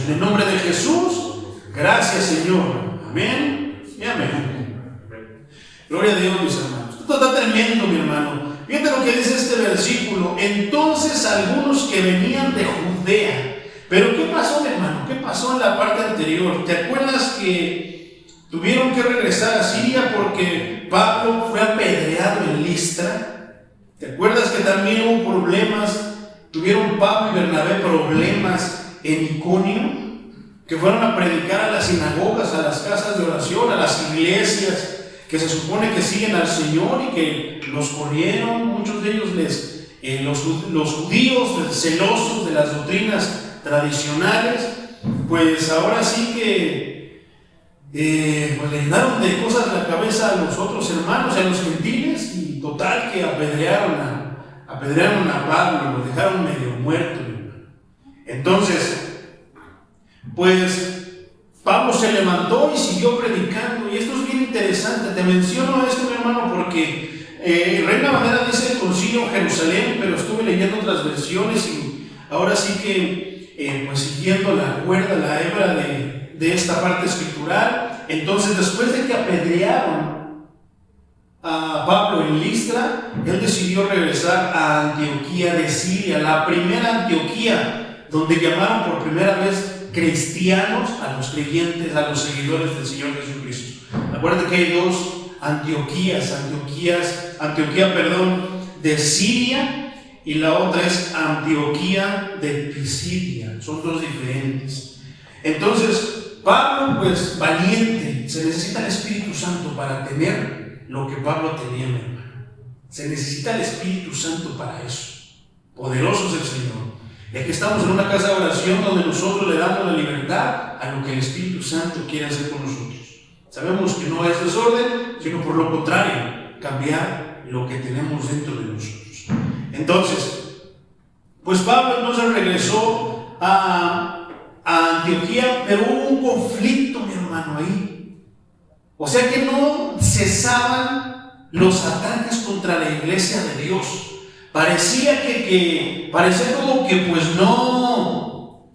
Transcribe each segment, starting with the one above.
En el nombre de Jesús, gracias, Señor. Amén y amén. Gloria a Dios, mis hermanos. Esto está tremendo, mi hermano. Fíjate lo que dice este versículo. Entonces algunos que venían de Judea. Pero ¿qué pasó, mi hermano? ¿Qué pasó en la parte anterior? ¿Te acuerdas que tuvieron que regresar a Siria porque Pablo fue apedreado en Listra? ¿Te acuerdas que también hubo problemas? Tuvieron Pablo y Bernabé problemas en Iconio, que fueron a predicar a las sinagogas, a las casas de oración, a las iglesias que se supone que siguen al Señor y que los corrieron. Muchos de ellos los judíos celosos de las doctrinas tradicionales, pues ahora sí que pues le llenaron de cosas la cabeza a los otros hermanos, a los gentiles, y total que apedrearon a Pablo, lo dejaron medio muerto. Entonces, pues Pablo se levantó y siguió predicando, y esto es bien interesante. Te menciono esto, mi hermano, porque Reina Valera dice el concilio en Jerusalén, pero estuve leyendo otras versiones y ahora sí que pues siguiendo la cuerda, la hebra de esta parte escritural. Entonces, después de que apedrearon a Pablo en Listra, él decidió regresar a Antioquía de Siria, la primera Antioquía donde llamaron por primera vez cristianos a los creyentes, a los seguidores del Señor Jesucristo. Acuérdate que hay dos Antioquía de Siria, y la otra es Antioquía de Pisidia. Son dos diferentes. Entonces, Pablo, pues valiente, se necesita el Espíritu Santo para tener lo que Pablo tenía, mi hermano. Se necesita el Espíritu Santo para eso. Poderoso es el Señor. Y aquí estamos en una casa de oración donde nosotros le damos la libertad a lo que el Espíritu Santo quiere hacer con nosotros. Sabemos que no es desorden, sino por lo contrario, cambiar lo que tenemos dentro de nosotros. Entonces, pues Pablo entonces regresó a Antioquía, pero hubo un conflicto, mi hermano, ahí. O sea que no cesaban los ataques contra la iglesia de Dios. Parecía parecía como que pues no,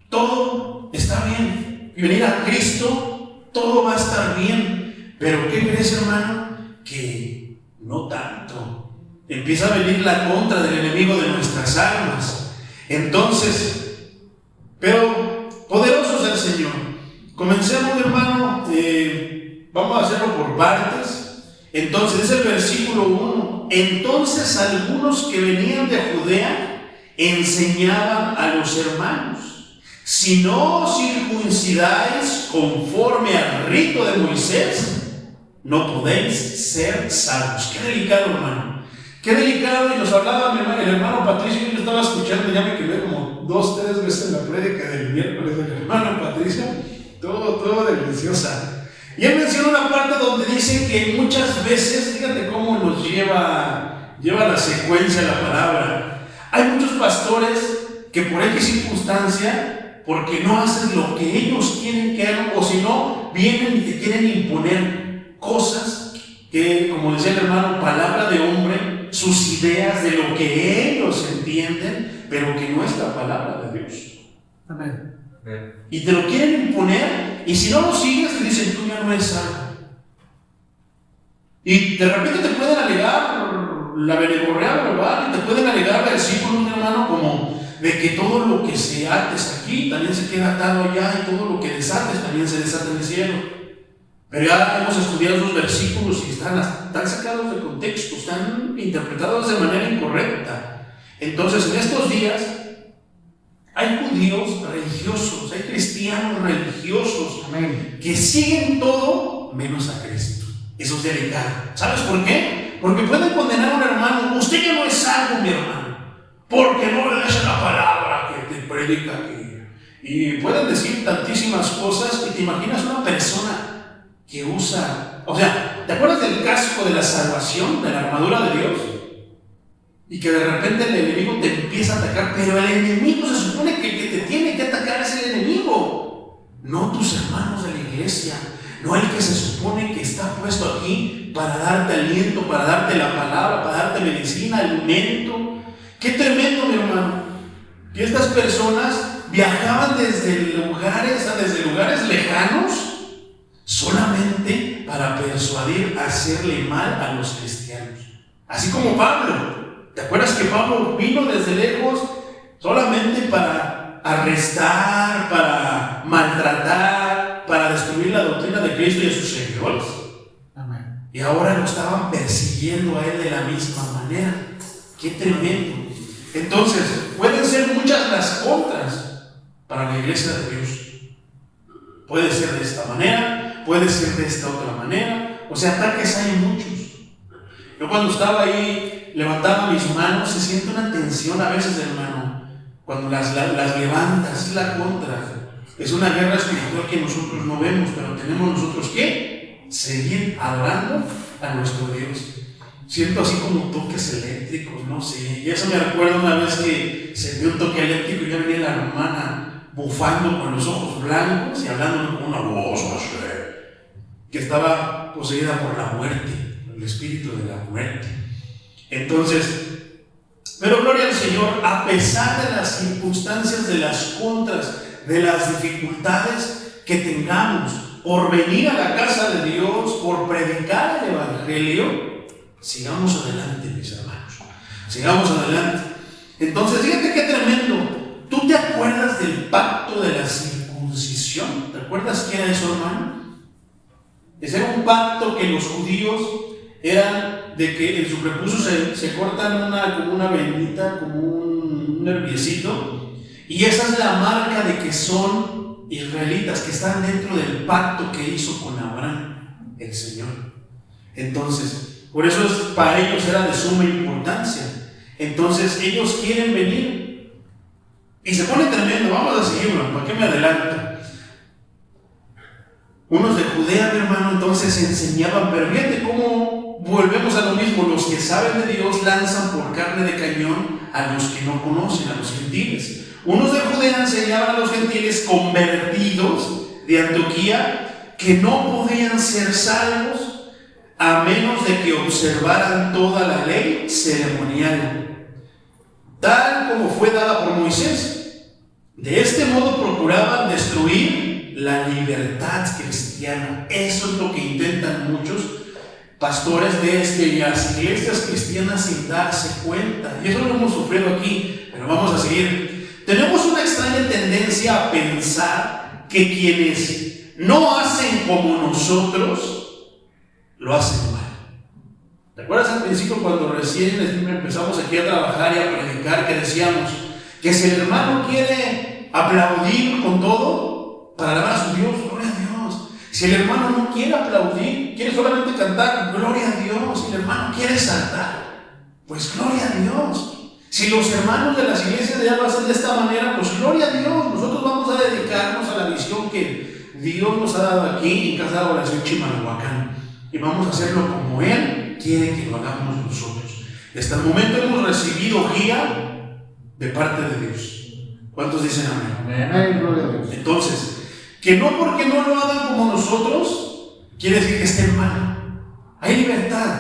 todo está bien. Y venir a Cristo, todo va a estar bien. Pero ¿qué crees, hermano? Que no tanto. Empieza a venir la contra del enemigo de nuestras almas. Entonces, pero poderoso es el Señor. Comencemos, hermano, vamos a hacerlo por partes. Entonces, es el versículo 1. Entonces algunos que venían de Judea enseñaban a los hermanos: si no circuncidáis conforme al rito de Moisés, no podéis ser salvos. Qué delicado, hermano. Qué delicado. Y nos hablaba el hermano Patricio, yo lo estaba escuchando, ya me quedé como 2-3 veces en la prédica del miércoles del hermano Patricio, todo deliciosa. Y él menciona una parte donde dice que muchas veces, fíjate cómo nos lleva la secuencia la palabra. Hay muchos pastores que por X circunstancia, porque no hacen lo que ellos quieren que hagan, o si no, vienen y te quieren imponer cosas que, como decía el hermano, palabra de hombre, sus ideas de lo que ellos entienden, pero que no es la palabra de Dios. Amén. Y te lo quieren imponer, y si no lo sigues, te dicen: tú ya no eres salvo. Y de repente te pueden alegar la verborrea verbal, y te pueden alegar versículos, mi hermano, como de que todo lo que se ates aquí también se queda atado allá, y todo lo que desates también se desata en el cielo. Pero ya hemos estudiado esos versículos y están sacados de contexto, están interpretados de manera incorrecta. Entonces, en estos días hay judíos religiosos, hay cristianos religiosos, amén, que siguen todo menos a Cristo. Eso es delicado. ¿Sabes por qué? Porque pueden condenar a un hermano: usted ya no es salvo, mi hermano, porque no le echa la palabra que te predica aquí. Y pueden decir tantísimas cosas, y te imaginas una persona que usa, o sea, ¿te acuerdas del casco de la salvación, de la armadura de Dios? Y que de repente el enemigo te empieza a atacar, pero el enemigo se supone que el que te tiene que atacar es el enemigo, no tus hermanos de la iglesia, no el que se supone que está puesto aquí para darte aliento, para darte la palabra, para darte medicina, alimento. Qué tremendo, mi hermano, que estas personas viajaban desde lugares lejanos solamente para persuadir, hacerle mal a los cristianos. Así como Pablo. ¿Te acuerdas que Pablo vino desde lejos solamente para arrestar, para maltratar, para destruir la doctrina de Cristo y a sus seguidores? Amén. Y ahora lo estaban persiguiendo a él de la misma manera. ¡Qué tremendo! Entonces, pueden ser muchas las contras para la iglesia de Dios. Puede ser de esta manera, puede ser de esta otra manera. O sea, ataques hay muchos. Yo cuando estaba ahí, levantaba mis manos, se siente una tensión a veces, hermano. Cuando las levantas, es la contra. Es una guerra espiritual que nosotros no vemos, pero tenemos nosotros que seguir adorando a nuestro Dios. Siento así como toques eléctricos, no sé. Y eso me recuerda una vez que sentí un toque eléctrico y ya venía la hermana bufando con los ojos blancos y hablando con una voz, no sé, que estaba poseída por la muerte. El espíritu de la muerte. Entonces, pero gloria al Señor, a pesar de las circunstancias, de las contras, de las dificultades que tengamos por venir a la casa de Dios, por predicar el Evangelio, sigamos adelante, mis hermanos. Sigamos adelante. Entonces, fíjate qué tremendo. ¿Tú te acuerdas del pacto de la circuncisión? ¿Te acuerdas qué era eso, hermano? Ese era un pacto que los judíos eran de que en su prepucio se cortan como una venita, como un nerviecito, y esa es la marca de que son israelitas, que están dentro del pacto que hizo con Abraham, el Señor. Entonces, por eso para ellos era de suma importancia. Entonces, ellos quieren venir, y se pone tremendo. Vamos a seguirlo, ¿para qué me adelanto? Unos de Judea, mi hermano, entonces enseñaban, pero fíjate cómo volvemos a lo mismo. Los que saben de Dios lanzan por carne de cañón a los que no conocen, a los gentiles. Unos de Judea enseñaban a los gentiles convertidos de Antioquía que no podían ser salvos a menos de que observaran toda la ley ceremonial, tal como fue dada por Moisés. De este modo procuraban destruir la libertad cristiana. Eso es lo que intentan muchos pastores de las iglesias cristianas sin darse cuenta. Y eso lo hemos sufrido aquí, pero vamos a seguir. Tenemos una extraña tendencia a pensar que quienes no hacen como nosotros, lo hacen mal. ¿Te acuerdas al principio cuando recién empezamos aquí a trabajar y a predicar, que decíamos que si el hermano quiere aplaudir con todo para alabar a su Dios, gloria a Dios? Si el hermano no quiere aplaudir, quiere solamente cantar, gloria a Dios. Si el hermano quiere saltar, pues gloria a Dios. Si los hermanos de las iglesias ya lo hacen de esta manera, pues gloria a Dios. Nosotros vamos a dedicarnos a la misión que Dios nos ha dado aquí en Casa de Oración Chimalhuacán, y vamos a hacerlo como Él quiere que lo hagamos nosotros. Hasta el momento hemos recibido guía de parte de Dios. ¿Cuántos dicen amén? Amén, gloria a Dios. Entonces, que no porque no lo hagan como nosotros, quiere decir que estén mal. Hay libertad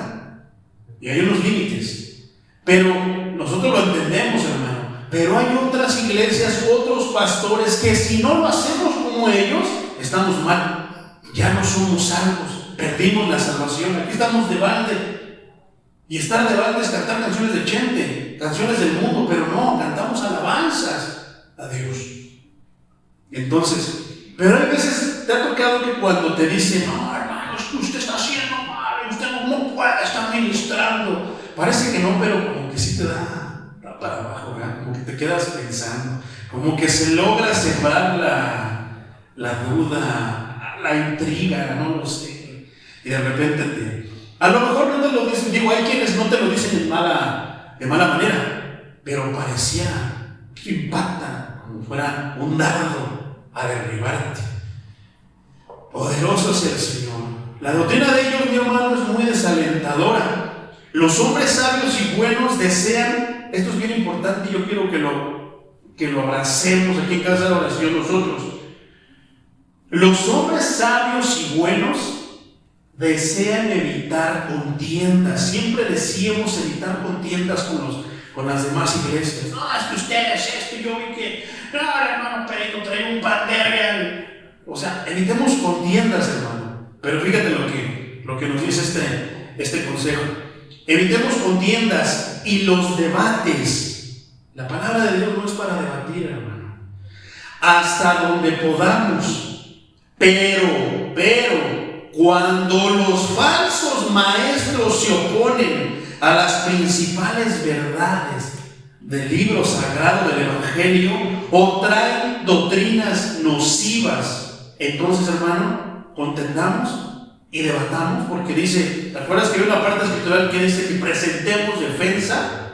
y hay unos límites, pero nosotros lo entendemos, hermano. Pero hay otras iglesias, otros pastores que si no lo hacemos como ellos, estamos mal. Ya no somos salvos, perdimos la salvación. Aquí estamos de balde. Y estar de balde es cantar canciones de Chente, canciones del mundo, pero no, cantamos alabanzas a Dios. Entonces, pero hay veces te ha tocado que cuando te dicen, no, hermano, usted está haciendo mal, usted no puede estar ministrando. Parece que no, pero como que sí te da para abajo, ¿verdad? Como que te quedas pensando, como que se logra sembrar la duda, la intriga, no lo sé. Y de repente a lo mejor no te lo dicen, digo, hay quienes no te lo dicen de mala manera, pero pareciera que impacta como fuera un dardo a derribarte. Poderoso es el Señor. La doctrina de ellos, mi hermano, es muy desalentadora. Los hombres sabios y buenos desean, esto es bien importante y yo quiero que lo abracemos aquí en Casa de Oración nosotros. Los hombres sabios y buenos desean evitar contiendas. Siempre decíamos evitar contiendas con las demás iglesias. No, es que ustedes, esto, yo vi que, no, el hermano Perito trae un pandero. O sea, evitemos contiendas, hermano. Pero fíjate lo que nos dice este consejo. Evitemos contiendas y los debates. La palabra de Dios no es para debatir, hermano. Hasta donde podamos. Pero, cuando los falsos maestros se oponen a las principales verdades del libro sagrado del Evangelio o traen doctrinas nocivas, entonces, hermano, contendamos y debatamos, porque dice, ¿te acuerdas que hay una parte escritural que dice que presentemos defensa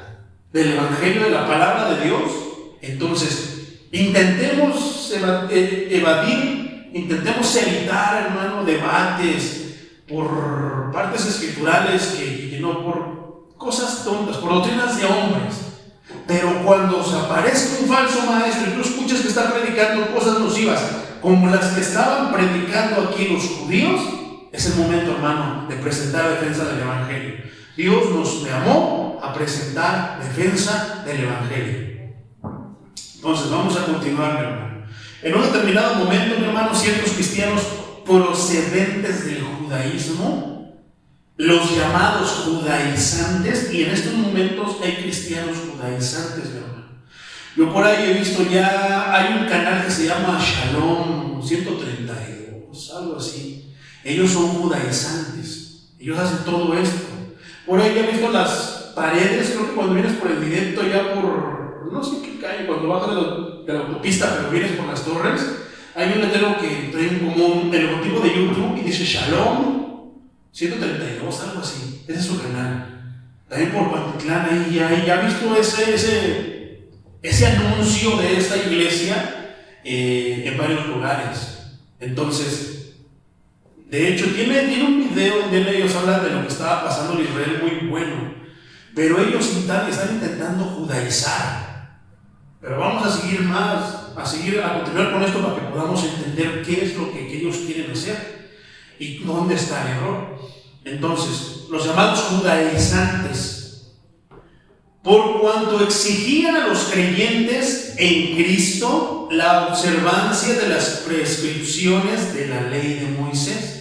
del Evangelio, de la palabra de Dios? Entonces, intentemos evadir, intentemos evitar, hermano, debates por partes escriturales que no, por cosas tontas, por doctrinas de hombres. Pero cuando se aparezca un falso maestro y tú escuchas que está predicando cosas nocivas como las que estaban predicando aquí los judíos, es el momento, hermano, de presentar defensa del Evangelio. Dios nos llamó a presentar defensa del Evangelio. Entonces vamos a continuar, mi hermano. En un determinado momento, mi hermano, ciertos cristianos procedentes del judaísmo, los llamados judaizantes, y en estos momentos hay cristianos judaizantes, mi hermano. Yo por ahí he visto ya, hay un canal que se llama Shalom 132, algo así. Ellos son judaizantes, ellos hacen todo esto. Por ahí ya he visto las paredes, creo que cuando vienes por el directo ya por, no sé qué calle, cuando bajas de la autopista, pero vienes por las torres, hay un letrero que trae como el logotipo de YouTube y dice Shalom 132, algo así. Ese es su canal. También por Pantitlán, ahí ya he visto ese anuncio de esta iglesia en varios lugares. Entonces, de hecho, tiene un video donde ellos hablan de lo que estaba pasando en Israel muy bueno. Pero ellos están intentando judaizar. Pero vamos a seguir a continuar con esto para que podamos entender qué es lo que ellos quieren hacer y dónde está el error. Entonces, los llamados judaizantes, por cuanto exigían a los creyentes en Cristo la observancia de las prescripciones de la ley de Moisés.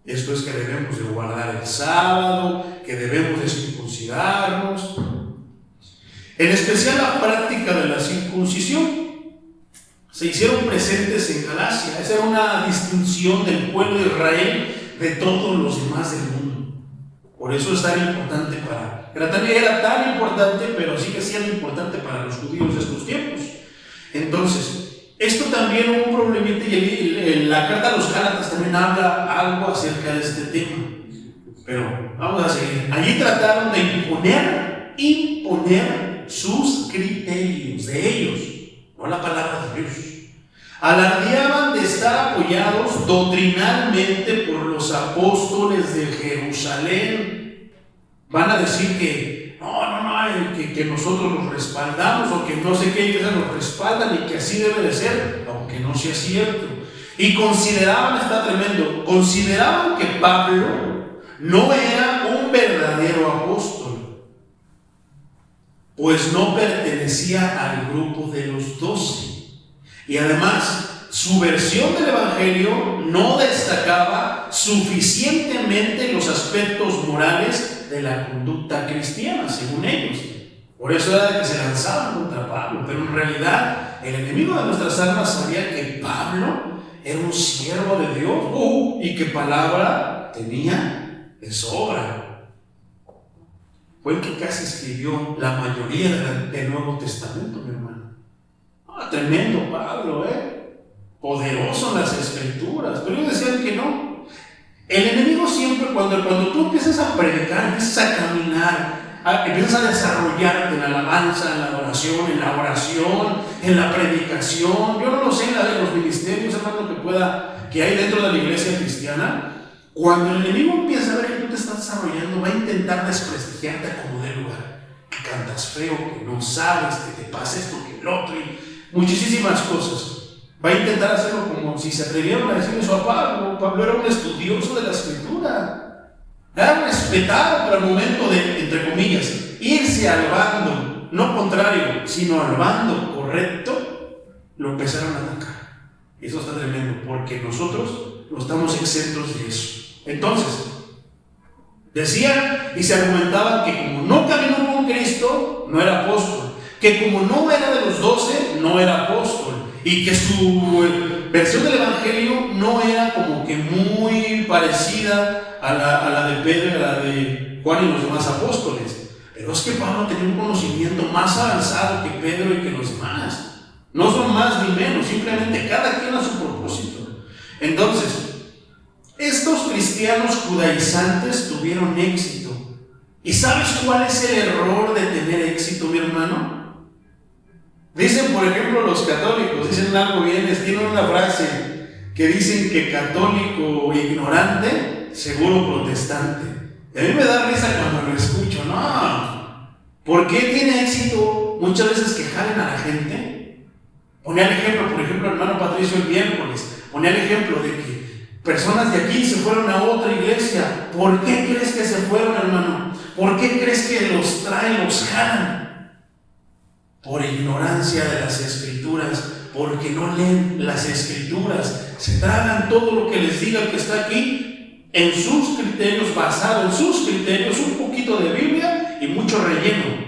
Esto es que debemos de guardar el sábado, que debemos de circuncidarnos, en especial la práctica de la circuncisión. Se hicieron presentes en Galacia. Esa era una distinción del pueblo de Israel de todos los demás del mundo. Por eso es tan importante era tan importante, pero sigue siendo importante para los judíos de estos tiempos. Entonces, esto también hubo un problemita y la carta a los Gálatas también habla algo acerca de este tema. Pero vamos a seguir. Allí trataron de imponer sus criterios de ellos, no la palabra de Dios. Alardeaban de estar apoyados doctrinalmente por los apóstoles de Jerusalén. Van a decir que que nosotros los respaldamos, o que no sé qué iglesia nos respaldan y que así debe de ser, aunque no sea cierto. Y consideraban que Pablo no era un verdadero apóstol, pues no pertenecía al grupo de los 12. Y además, su versión del Evangelio no destacaba suficientemente los aspectos morales de la conducta cristiana, según ellos. Por eso era que se lanzaban contra Pablo. Pero en realidad, el enemigo de nuestras almas sabía que Pablo era un siervo de Dios y que palabra tenía de sobra. Fue el que casi escribió la mayoría del Nuevo Testamento, mi hermano. Tremendo Pablo, poderoso en las Escrituras. Pero ellos decían que no. El enemigo siempre, cuando tú empiezas a predicar, empiezas a caminar, empiezas a desarrollarte en la alabanza, en la adoración, en la oración, en la predicación, yo no lo sé, en la de los ministerios, hermano, que hay dentro de la iglesia cristiana. Cuando el enemigo empieza a ver que tú te estás desarrollando, va a intentar desprestigiarte a como dé lugar. Que cantas feo, que no sabes, que te pasa esto, que el otro, y muchísimas cosas. Va a intentar hacerlo como si se atrevieron a decir eso a Pablo. Pablo era un estudioso de la Escritura. Era respetado para el momento de, entre comillas, irse irse al bando, no contrario, sino al bando correcto, lo empezaron a atacar. Eso está tremendo, porque nosotros no estamos exentos de eso. Entonces, decían y se argumentaban que como no caminó con Cristo, no era apóstol, que como no era de los 12, no era apóstol, y que su versión del Evangelio no era como que muy parecida a la de Pedro y a la de Juan y los demás apóstoles. Pero es que Pablo tenía un conocimiento más avanzado que Pedro y que los demás. No son más ni menos, simplemente cada quien a su propósito. Entonces, estos cristianos judaizantes tuvieron éxito. ¿Y sabes cuál es el error de tener éxito, mi hermano? Dicen, por ejemplo, los católicos, dicen algo bien, tienen una frase que dicen que católico ignorante, seguro protestante. Y a mí me da risa cuando lo escucho. No, ¿por qué tiene éxito muchas veces que jalen a la gente? Ponía el ejemplo, por ejemplo, el hermano Patricio el miércoles, ponía el ejemplo de que personas de aquí se fueron a otra iglesia. ¿Por qué crees que se fueron, hermano? ¿Por qué crees que los traen, los jalan? Por ignorancia de las escrituras, porque no leen las escrituras, se tragan todo lo que les diga el que está aquí en sus criterios, basado en sus criterios, un poquito de Biblia y mucho relleno.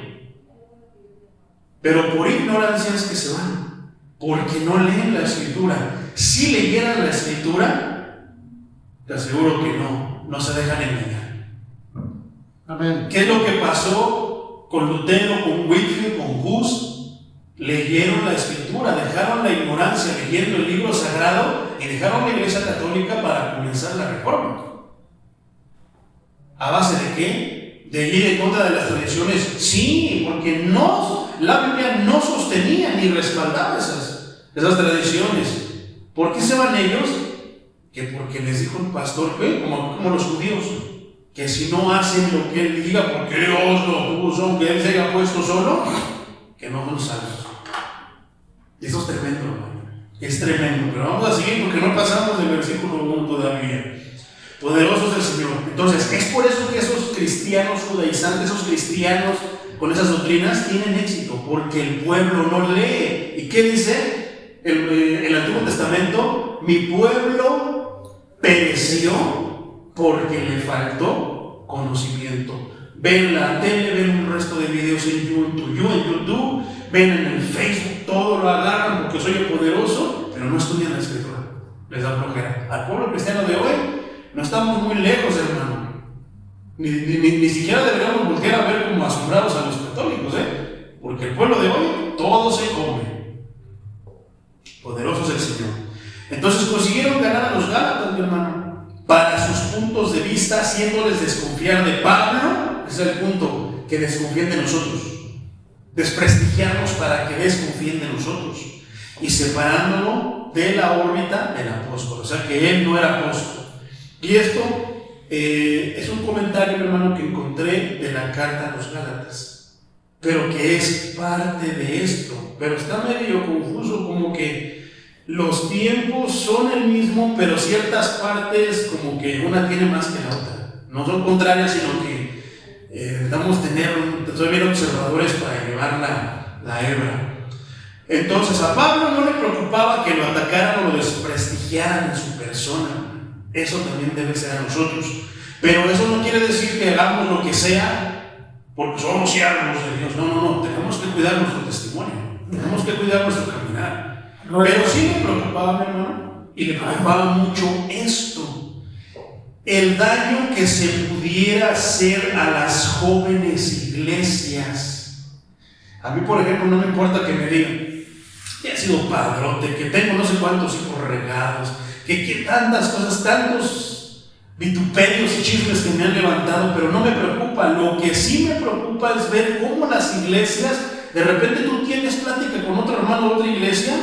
Pero por ignorancia es que se van, porque no leen la escritura. Si leyeran la escritura, te aseguro que no se dejan engañar. Amén. ¿Qué es lo que pasó con Lutero, con Whitfield, con Hus? Leyeron la escritura, dejaron la ignorancia leyendo el libro sagrado y dejaron la iglesia católica para comenzar la reforma. ¿A base de qué? ¿De ir en contra de las tradiciones? Sí, porque la Biblia no sostenía ni respaldaba esas tradiciones. ¿Por qué se van ellos? Que porque les dijo el pastor, como los judíos, que si no hacen lo que él diga, porque Dios lo puso, aunque él se haya puesto solo, que no son salvos. Y eso es tremendo, hermano. Es tremendo, pero vamos a seguir porque no pasamos del versículo 1 todavía. Poderoso es el Señor. Entonces, es por eso que esos cristianos judaizantes, esos cristianos con esas doctrinas tienen éxito, porque el pueblo no lee. ¿Y qué dice el Antiguo Testamento? Mi pueblo pereció porque le faltó conocimiento. Ven la tele, ven un resto de videos en YouTube, ven en el Facebook, todo lo agarran porque soy el poderoso, pero no estudian la escritura, les da flojera. Al pueblo cristiano de hoy no estamos muy lejos, hermano. Ni siquiera deberíamos volver a ver como asombrados a los católicos, porque el pueblo de hoy todo se come. Poderoso es el Señor. Entonces consiguieron ganar a los Gálatas, mi hermano, para sus puntos de vista, haciéndoles desconfiar de Pablo. Ese es el punto, que desconfíen de nosotros, desprestigiarnos para que desconfíen de nosotros y separándolo de la órbita del apóstol, o sea que él no era apóstol. Y esto es un comentario, hermano, que encontré de la carta a los Gálatas, pero que es parte de esto, pero está medio confuso, como que los tiempos son el mismo, pero ciertas partes como que una tiene más que la otra, no son contrarias, sino que necesitamos tener bien observadores para llevar la hebra. Entonces a Pablo no le preocupaba que lo atacaran o lo desprestigiaran en su persona. Eso también debe ser a nosotros, pero eso no quiere decir que hagamos lo que sea porque somos siervos de Dios. No, tenemos que cuidar nuestro testimonio, tenemos que cuidar nuestro caminar. Pero sí le preocupaba, mi hermano, y le preocupaba mucho esto: el daño que se pudiera hacer a las jóvenes iglesias. A mí, por ejemplo, no me importa que me digan que he sido padrote, que tengo no sé cuántos hijos regados, que tantas cosas, tantos vituperios y chismes que me han levantado, pero no me preocupa. Lo que sí me preocupa es ver cómo las iglesias, de repente tú tienes plática con otro hermano de otra iglesia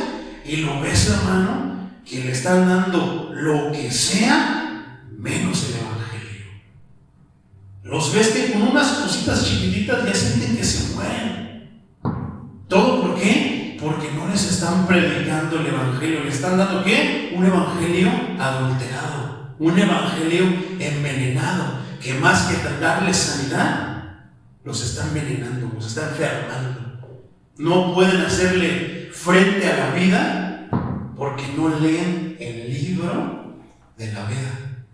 y lo ves, hermano, que le están dando lo que sea menos el evangelio. Los ves que con unas cositas chiquititas ya sienten que se mueren. ¿Todo por qué? Porque no les están predicando el evangelio. Le están dando ¿qué? Un evangelio adulterado, un evangelio envenenado, que más que darles sanidad, los está envenenando, los está enfermando. No pueden hacerle frente a la vida porque no leen el libro de la vida.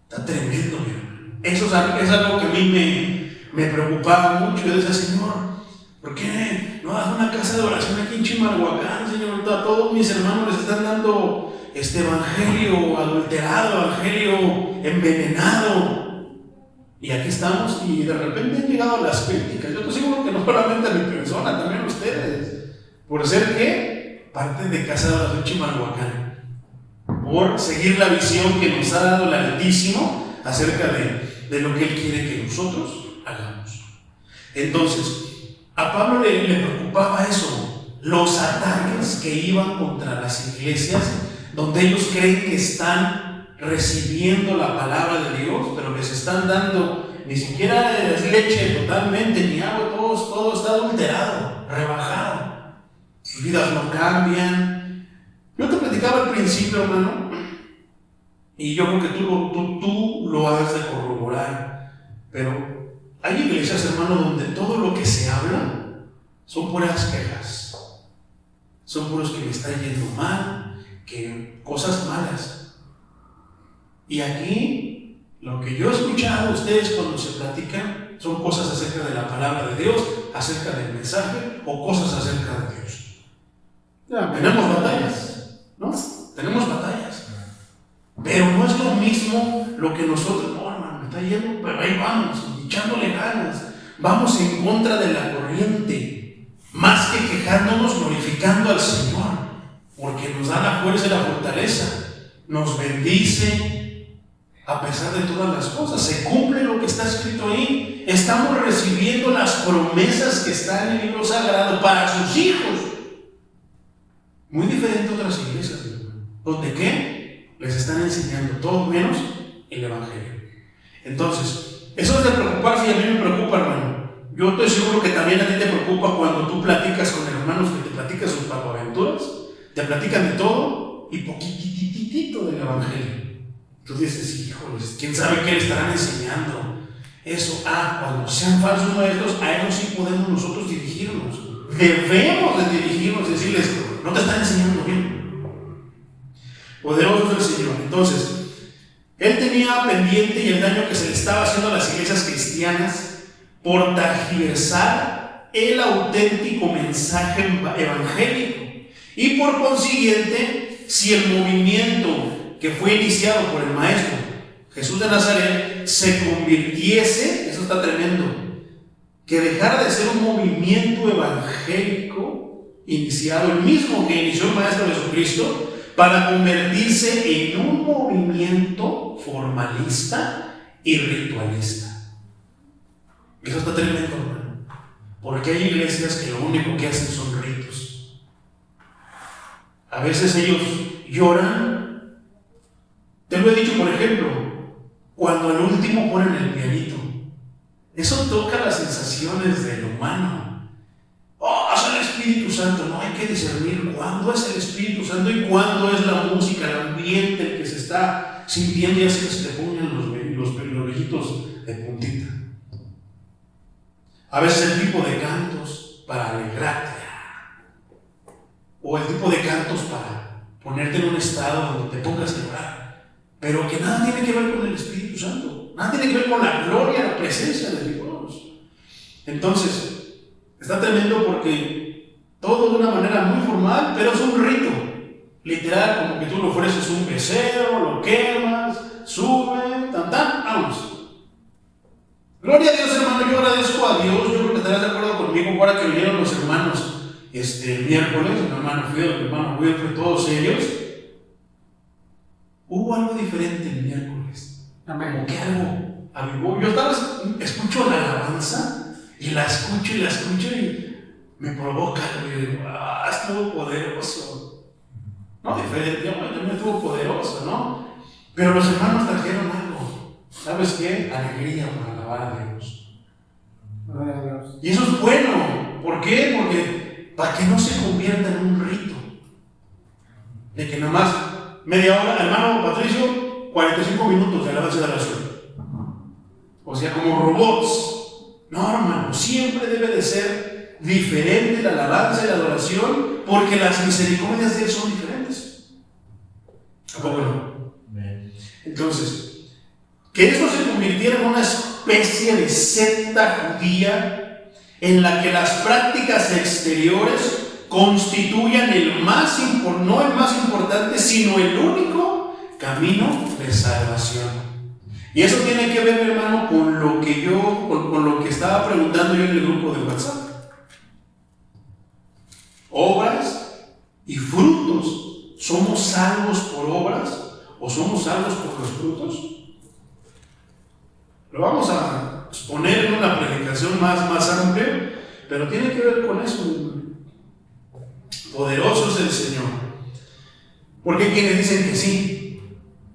Está tremendo, mi hermano. Eso es algo que a mí me preocupaba mucho. Yo decía, Señor, ¿por qué no das una casa de oración aquí en Chimalhuacán, Señor? A todos mis hermanos les están dando este evangelio adulterado, evangelio envenenado. Y aquí estamos, y de repente han llegado las críticas. Yo estoy seguro que no solamente a mi persona, también a ustedes. ¿Por ser qué? Parte de Casa de Oración Chimalhuacán. Por seguir la visión que nos ha dado el Altísimo acerca de lo que Él quiere que nosotros hagamos. Entonces, a Pablo le preocupaba eso, los ataques que iban contra las iglesias, donde ellos creen que están recibiendo la palabra de Dios, pero les están dando, ni siquiera es leche totalmente, ni agua, todo está adulterado, rebajado. Sus vidas no cambian. Yo te platicaba al principio, hermano, y yo creo que tú lo has de corroborar, pero hay iglesias, hermano, donde todo lo que se habla son puras quejas, son puros que me está yendo mal, que cosas malas. Y aquí, lo que yo he escuchado a ustedes cuando se platican, son cosas acerca de la palabra de Dios, acerca del mensaje, o cosas acerca de Dios. Tenemos batallas, ¿no? Tenemos batallas. Pero no es lo mismo lo que nosotros, no, hermano, me está yendo, pero ahí vamos, echándole ganas. Vamos en contra de la corriente, más que quejándonos, glorificando al Señor, porque nos da la fuerza y la fortaleza, nos bendice. A pesar de todas las cosas, se cumple lo que está escrito ahí. Estamos recibiendo las promesas que están en el libro sagrado para sus hijos. Muy diferente a otras iglesias, donde ¿qué? Les están enseñando todo menos el evangelio. Entonces, eso es de preocuparse, y a mí me preocupa, hermano. Yo estoy seguro que también a ti te preocupa cuando tú platicas con hermanos que te platican sus papaventuras, te platican de todo y poquititito del evangelio. Tú dices, híjoles, ¿quién sabe qué le estarán enseñando? Eso, cuando sean falsos maestros, a ellos sí podemos nosotros dirigirnos. Debemos de dirigirnos y decirles, no te están enseñando bien. Poderoso es el Señor. Entonces, él tenía pendiente y el daño que se le estaba haciendo a las iglesias cristianas por tergiversar el auténtico mensaje evangélico. Y por consiguiente, si el movimiento que fue iniciado por el Maestro Jesús de Nazaret se convirtiese, eso está tremendo, que dejara de ser un movimiento evangélico iniciado, el mismo que inició el Maestro Jesucristo, para convertirse en un movimiento formalista y ritualista. Eso está tremendo, hermano, porque hay iglesias que lo único que hacen son ritos. A veces ellos lloran. Te lo he dicho, por ejemplo, cuando al último ponen el pianito, eso toca las sensaciones del humano. Es el Espíritu Santo. No, hay que discernir cuándo es el Espíritu Santo y cuándo es la música, el ambiente, el que se está sintiendo, y hace que se te pongan los vellitos de puntita. A veces el tipo de cantos para alegrarte, o el tipo de cantos para ponerte en un estado donde te pongas a llorar. Pero que nada tiene que ver con el Espíritu Santo, nada tiene que ver con la gloria, la presencia de Dios. Entonces, está tremendo porque todo de una manera muy formal, pero es un rito. Literal, como que tú le ofreces un becerro, lo quemas, sube, vamos. Gloria a Dios, hermano, yo agradezco a Dios. Yo creo que estarás de acuerdo conmigo ahora que vinieron los hermanos el miércoles, mi hermano Fidel, mi hermano Wilfred, todos ellos. Hubo algo diferente el miércoles. Amén. Como que algo avivó. Yo escucho la alabanza y la escucho y me provoca. Y digo, estuvo poderoso. No diferente, también estuvo poderoso, ¿no? Pero los hermanos trajeron algo. ¿Sabes qué? Alegría para alabar a Dios. Gloria a Dios. Y eso es bueno. ¿Por qué? Porque para que no se convierta en un rito. De que nada más media hora, hermano Patricio, 45 minutos de alabanza de oración. O sea, como robots. No, hermano, siempre debe de ser diferente la alabanza y la adoración, porque las misericordias de Él son diferentes. ¿A poco no? Entonces, que esto se convirtiera en una especie de secta judía en la que las prácticas exteriores constituyan no el más importante, sino el único camino de salvación. Y eso tiene que ver, mi hermano, con lo que estaba preguntando yo en el grupo de WhatsApp. Obras y frutos. ¿Somos salvos por obras o somos salvos por los frutos? Lo vamos a exponer en una predicación más amplia, pero tiene que ver con eso, mi hermano. Poderoso es el Señor. Porque hay quienes dicen que sí.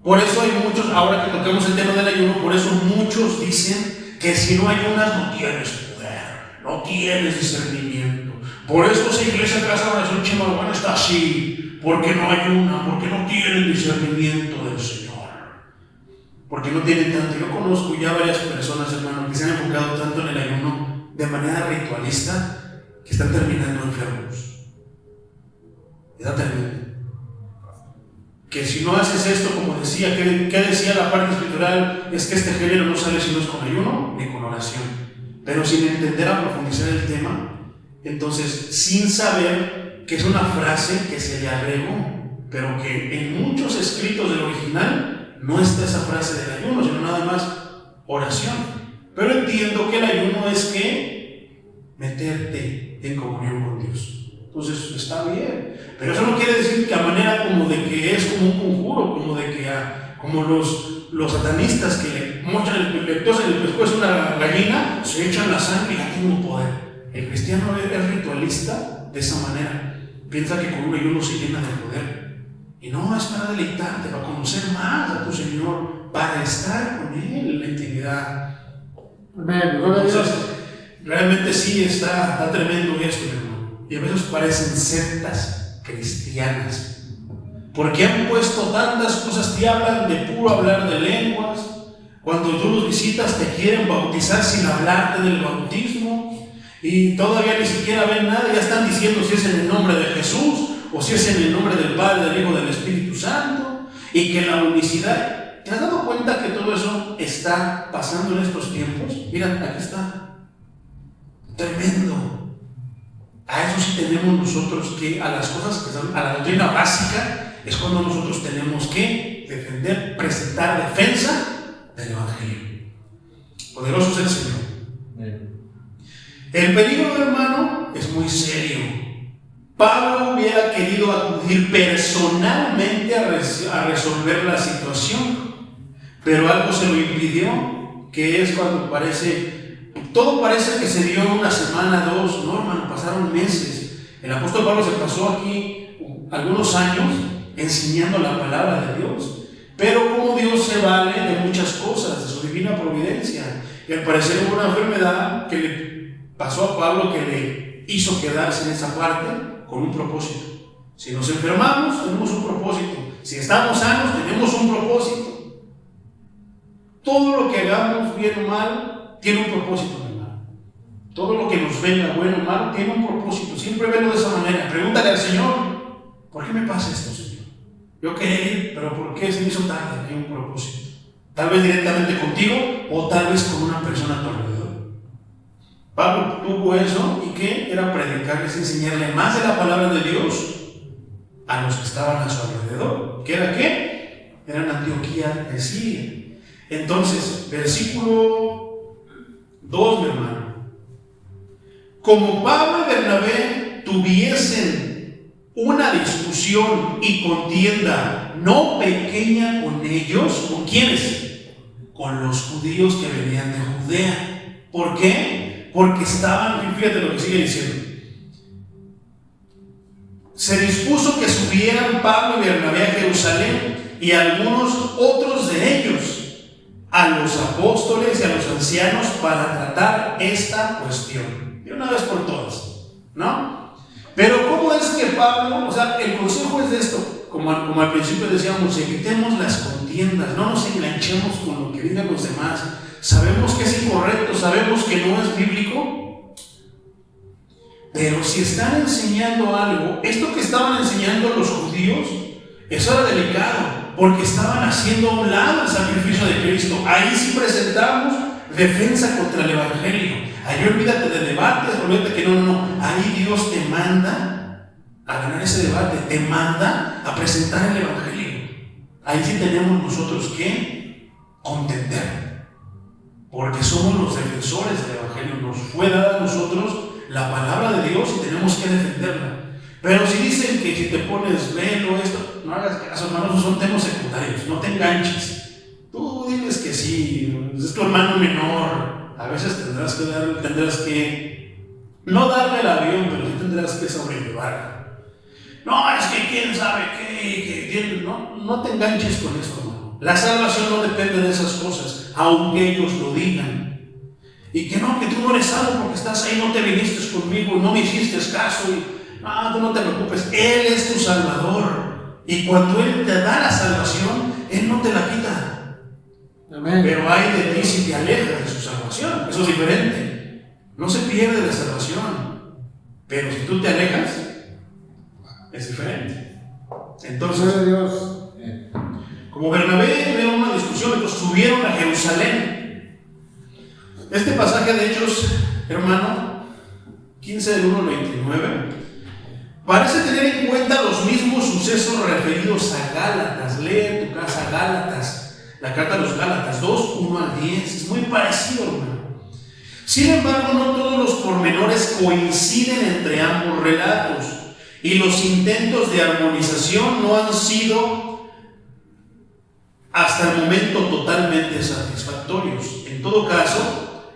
Por eso hay muchos, ahora que toquemos el tema del ayuno, por eso muchos dicen que si no ayunas no tienes poder, no tienes discernimiento. Por eso esa iglesia Casa de Oración Chimalhuacán está así, porque no ayunan, porque no tienen discernimiento del Señor. Porque no tienen tanto. Yo conozco ya varias personas, hermano, que se han enfocado tanto en el ayuno de manera ritualista que están terminando enfermos. Está terminando. Que si no haces esto, como decía, ¿qué decía la parte escritural? Es que este género no sale si no es con ayuno ni con oración. Pero sin entender a profundizar el tema, entonces, sin saber que es una frase que se le agregó, pero que en muchos escritos del original no está esa frase del ayuno, sino nada más oración. Pero entiendo que el ayuno es que meterte en comunión con Dios. Entonces está bien, pero eso no quiere decir que a manera como de que es como un conjuro, como de que como los satanistas que mochan entonces el pescuezo de una gallina, se echan la sangre y ya tiene un poder. El cristiano es ritualista de esa manera, piensa que con un ayuno se llena de poder, y no, es para deleitarte, para conocer más a tu Señor, para estar con Él en la intimidad. Entonces, realmente sí está tremendo esto, hermano. Y a veces parecen sectas cristianas, porque han puesto tantas cosas, te hablan de puro hablar de lenguas, cuando tú los visitas te quieren bautizar sin hablarte del bautismo, y todavía ni siquiera ven nada, ya están diciendo si es en el nombre de Jesús, o si es en el nombre del Padre, del Hijo, del Espíritu Santo, y que la unicidad. ¿Te has dado cuenta que todo eso está pasando en estos tiempos? Mira, aquí está, tremendo. A eso sí tenemos nosotros que, a las cosas que son, a la doctrina básica, es cuando nosotros tenemos que defender, presentar defensa del Evangelio. Poderoso es el Señor. El peligro, hermano, es muy serio. Pablo hubiera querido acudir personalmente a resolver la situación, pero algo se lo impidió, que es cuando todo parece que se dio una semana, dos, no, hermano, pasaron meses. El apóstol Pablo se pasó aquí algunos años enseñando la palabra de Dios, pero como Dios se vale de muchas cosas, de su divina providencia, y al parecer hubo una enfermedad que le pasó a Pablo que le hizo quedarse en esa parte con un propósito. Si nos enfermamos, tenemos un propósito. Si estamos sanos, tenemos un propósito. Todo lo que hagamos, bien o mal, tiene un propósito, mi hermano. Todo lo que nos venga, bueno o malo, tiene un propósito. Siempre velo de esa manera. Pregúntale al Señor, ¿por qué me pasa esto, Señor? Yo quería ir, pero ¿por qué se me hizo tarde? Hay un propósito. Tal vez directamente contigo o tal vez con una persona a tu alrededor. Pablo tuvo eso, y que era predicarles, enseñarle más de la palabra de Dios a los que estaban a su alrededor. ¿Qué era qué? Era en Antioquía de Siria. Entonces, versículo 2, mi hermano. Como Pablo y Bernabé tuviesen una discusión y contienda no pequeña con ellos, ¿con quiénes? Con los judíos que venían de Judea. ¿Por qué? Porque estaban, fíjate lo que sigue diciendo. Se dispuso que subieran Pablo y Bernabé a Jerusalén y algunos otros de ellos a los apóstoles y a los ancianos para tratar esta cuestión de una vez por todas, ¿no? Pero ¿cómo es que Pablo, o sea, el consejo es de esto, como al principio decíamos, evitemos las contiendas, no nos enganchemos con lo que digan los demás, sabemos que es incorrecto, sabemos que no es bíblico, pero si están enseñando algo, esto que estaban enseñando los judíos, eso era delicado, porque estaban haciendo a un lado el sacrificio de Cristo. Ahí sí presentamos defensa contra el Evangelio. Ahí olvídate de debates, olvídate que no. Ahí Dios te manda a ganar ese debate, te manda a presentar el Evangelio. Ahí sí tenemos nosotros que contender, porque somos los defensores del Evangelio. Nos fue dada a nosotros la palabra de Dios y tenemos que defenderla. Pero si dicen que si te pones velo, esto, no hagas caso, hermanos, son temas secundarios, no te enganches. Tú diles que sí, es tu hermano menor. A veces tendrás que no darle el avión, pero sí tendrás que sobrellevar. No, es que quién sabe qué, no te enganches con eso, hermano. La salvación no depende de esas cosas, aunque ellos lo digan. Y que no, que tú no eres salvo porque estás ahí, no te viniste conmigo, no me hiciste caso. No, tú no te preocupes, Él es tu Salvador. Y cuando Él te da la salvación, Él no te la quita. Amén. Pero hay de ti si te alejas de su salvación. Eso es diferente. No se pierde la salvación. Pero si tú te alejas, es diferente. Entonces, Dios, como Bernabé tuvieron una discusión, entonces subieron a Jerusalén. Este pasaje de Hechos, hermano, 15 del 1 al 29, parece tener en cuenta los mismos sucesos referidos a Gálatas. Lee en tu casa Gálatas, la carta a los Gálatas 2, 1 al 10. Es muy parecido, hermano. Sin embargo, no todos los pormenores coinciden entre ambos relatos, y los intentos de armonización no han sido hasta el momento totalmente satisfactorios. En todo caso,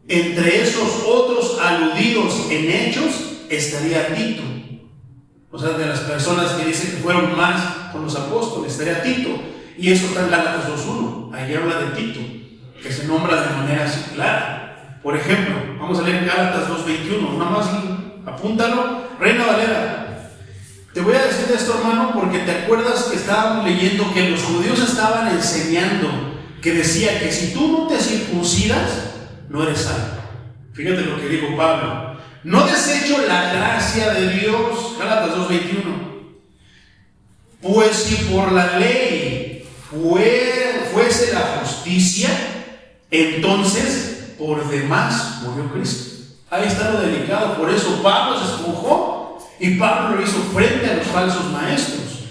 entre esos otros aludidos en Hechos estaría Tito. O sea, de las personas que dicen que fueron más con los apóstoles, estaría Tito. Y eso está en Gálatas 2.1. Ahí habla de Tito, que se nombra de manera así clara. Por ejemplo, vamos a leer Gálatas 2.21. Nada más apúntalo. Reina Valera. Te voy a decir esto, hermano, porque te acuerdas que estábamos leyendo que los judíos estaban enseñando, que decía que si tú no te circuncidas, no eres salvo. Fíjate lo que dijo Pablo. No desecho la gracia de Dios, Gálatas 2.21. Pues si por la ley fuese la justicia, entonces por demás murió Cristo. Ahí está lo delicado. Por eso Pablo se esponjó y Pablo lo hizo frente a los falsos maestros.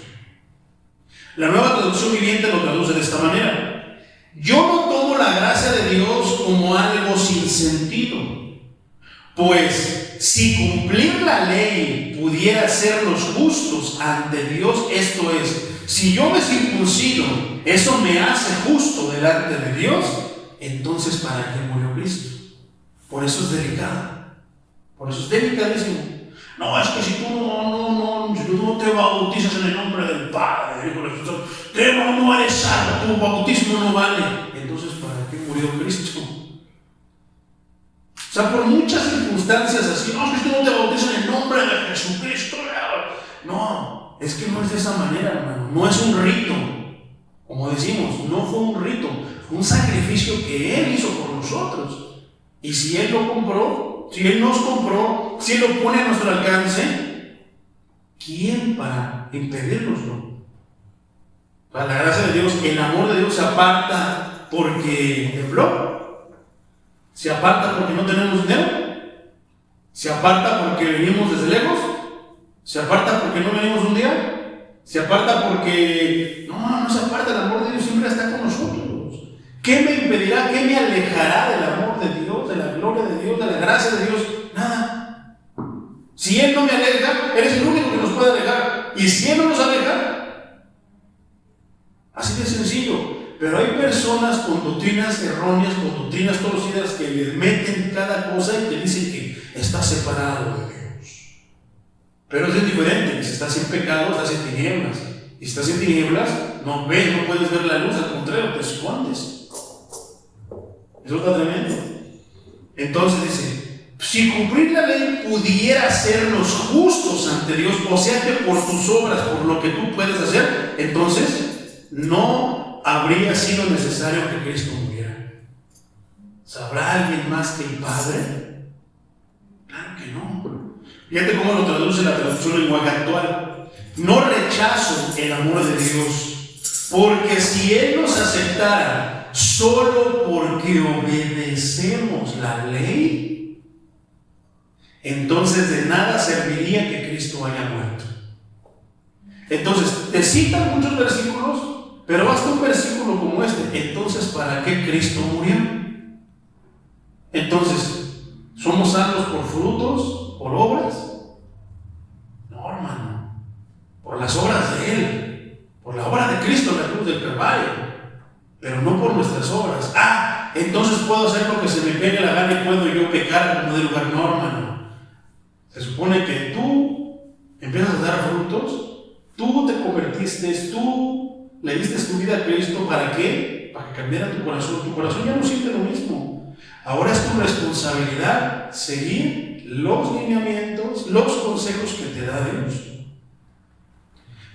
La Nueva Traducción Viviente lo traduce de esta manera: yo no tomo la gracia de Dios como algo sin sentido, pues si cumplir la ley pudiera hacernos justos ante Dios, esto es, si yo me circuncido, eso me hace justo delante de Dios, entonces ¿para qué murió Cristo? Por eso es delicado, por eso es delicadísimo. No, es que si tú no te bautizas en el nombre del Padre, del Hijo y del Espíritu Santo, no eres salvo, tu bautismo no vale. Entonces, ¿para qué murió Cristo? O sea, por muchas circunstancias así, no, es que tú no te bautizas en el nombre de Jesucristo. No, es que no es de esa manera, hermano. No es un rito. Como decimos, no fue un rito, fue un sacrificio que Él hizo por nosotros. Y si Él lo compró, si Él nos compró, si Él lo pone a nuestro alcance, ¿quién para impedírnoslo? Para la gracia de Dios, el amor de Dios se aparta porque tembló. Se aparta porque no tenemos dinero. Se aparta porque venimos desde lejos. Se aparta porque no venimos un día. Se aparta porque no se aparta. El amor de Dios siempre está con nosotros. ¿Qué me impedirá? ¿Qué me alejará del amor de Dios, de la gloria de Dios, de la gracia de Dios? Nada. Si Él no me aleja, Él es el único que nos puede alejar. Y si Él no nos aleja, así de sencillo. Pero hay personas con doctrinas erróneas, con doctrinas torcidas, que les meten cada cosa y te dicen que estás separado de Dios. Pero es diferente. Si estás en pecado, estás en tinieblas. Y si estás en tinieblas, no ves, no puedes ver la luz, al contrario, te escondes. Eso está tremendo. Entonces dice, si cumplir la ley pudiera hacernos justos ante Dios, o sea que por tus obras, por lo que tú puedes hacer, entonces no habría sido necesario que Cristo muriera. ¿Sabrá alguien más que el Padre? Claro que no. Fíjate cómo lo traduce la traducción en lenguaje actual. No rechazo el amor de Dios, porque si Él nos aceptara solo porque obedecemos la ley, entonces de nada serviría que Cristo haya muerto. Entonces, te citan muchos versículos, pero basta un versículo como este. Entonces, ¿para qué Cristo murió? Entonces, ¿somos salvos por frutos, por obras? No, hermano, por las obras de Él, por la obra de Cristo en la cruz del Calvario, pero no por nuestras obras. Entonces puedo hacer lo que se me pegue la gana y puedo yo pecar como de lugar. No, hermano. Se supone que tú empiezas a dar frutos, tú te convertiste, tú le diste tu vida a Cristo. ¿Para qué? Para que cambiara tu corazón. Tu corazón ya no siente lo mismo. Ahora es tu responsabilidad seguir los lineamientos, los consejos que te da Dios.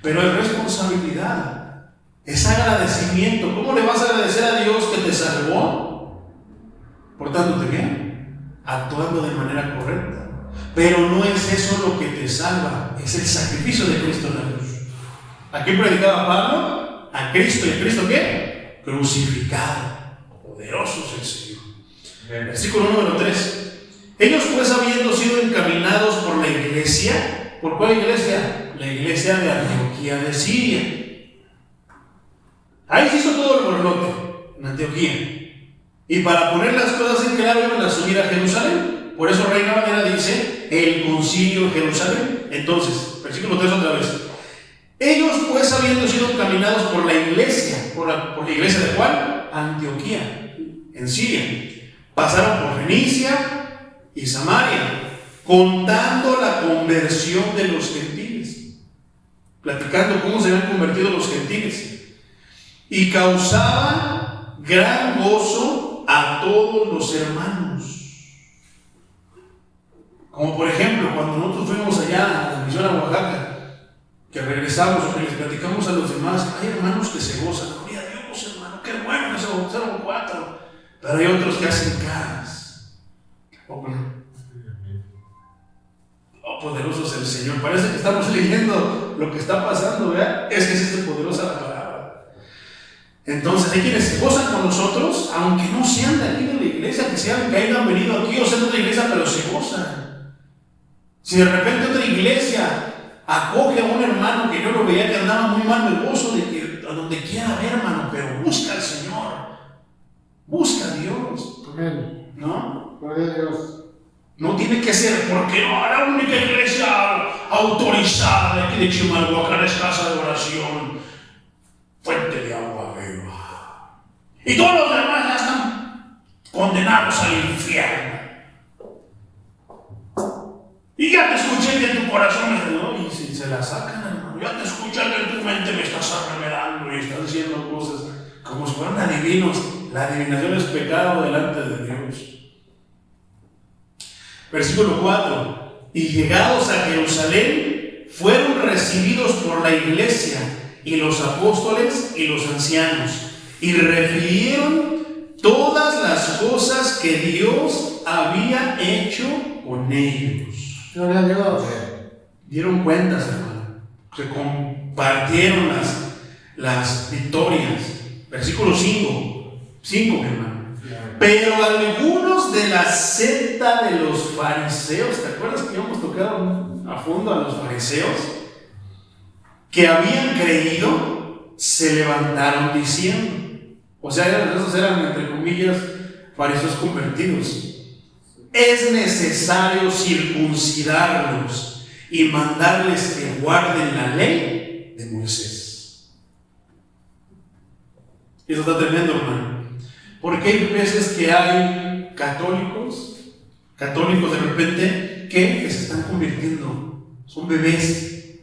Pero es responsabilidad, es agradecimiento. ¿Cómo le vas a agradecer a Dios que te salvó? Portándote bien, actuando de manera correcta. Pero no es eso lo que te salva, es el sacrificio de Cristo en la cruz. ¿A quién predicaba Pablo? A Cristo. ¿Y a Cristo qué? Crucificado. Poderoso es el Señor. Versículo número 3. Ellos pues, habiendo sido encaminados por la iglesia, ¿por cuál iglesia? La iglesia de Antioquía de Siria. Ahí se hizo todo el borlote, en Antioquía. Y para poner las cosas en claro, iban a subir a Jerusalén. Por eso Reina Valera dice el concilio de Jerusalén. Entonces, versículo 3 otra vez. Ellos pues, habiendo sido encaminados por la iglesia, ¿por la iglesia de cuál? Antioquía, en Siria. Pasaron por Fenicia y Samaria, contando la conversión de los gentiles, platicando cómo se habían convertido los gentiles, y causaban gran gozo a todos los hermanos. Como por ejemplo, cuando nosotros fuimos allá a la misión a Oaxaca, que regresamos o que les platicamos a los demás, hay hermanos que se gozan. Gloria a Dios, hermano, qué bueno que se bautizaron 4. Pero hay otros que hacen caras. Oh, poderoso es el Señor. Parece que estamos leyendo lo que está pasando, ¿verdad? Es que es poderosa la palabra. Entonces, hay quienes se gozan con nosotros, aunque no sean de aquí de la iglesia, que hayan venido aquí o sean de otra iglesia, pero se gozan. Si de repente otra iglesia acoge a un hermano que yo lo veía que andaba muy mal, el gozo de que a donde quiera ver, hermano, pero busca al Señor. Busca a Dios. Amén. ¿No? Gloria a Dios. No tiene que ser porque no, la única iglesia autorizada de aquí de Chimalhuacán es casa de oración, fuente de agua viva. Y todos los demás ya están condenados al infierno. Y ya te escuché que en tu corazón ¿no? Y si se la sacan, hermano, ya te escuché que en tu mente me estás arremerando y estás diciendo cosas como si fueran adivinos. La adivinación es pecado delante de Dios. Versículo 4. Y llegados a Jerusalén, fueron recibidos por la iglesia y los apóstoles y los ancianos, y refirieron todas las cosas que Dios había hecho con ellos. Gloria a Dios. Dieron cuentas, hermano. Se compartieron las victorias. Versículo 5, mi hermano. Pero algunos de la secta de los fariseos, ¿te acuerdas que habíamos tocado a fondo a los fariseos? Que habían creído, se levantaron diciendo, o sea, esos eran entre comillas fariseos convertidos, es necesario circuncidarlos y mandarles que guarden la ley de Moisés. Eso está tremendo, hermano. Porque hay veces que hay católicos de repente que se están convirtiendo, son bebés.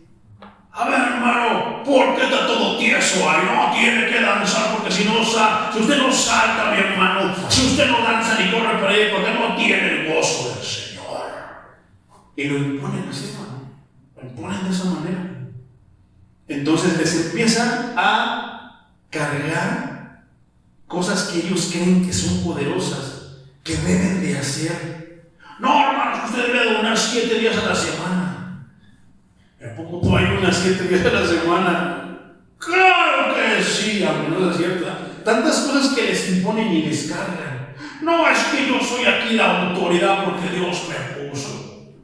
A ver, hermano, ¿por qué está todo tieso ahí? No tiene que danzar, porque si usted no salta, mi hermano, si usted no danza ni corre por ahí, porque no tiene el gozo del Señor. Y lo imponen así, hermano, lo imponen de esa manera. Entonces les empiezan a cargar cosas que ellos creen que son poderosas, que deben de hacer. No, hermanos, usted debe donar 7 días a la semana. ¿A poco tú ayunas 7 días a la semana? ¡Claro que sí! Aunque no es cierto. Tantas cosas que les imponen y les cargan. No, es que yo soy aquí la autoridad porque Dios me puso.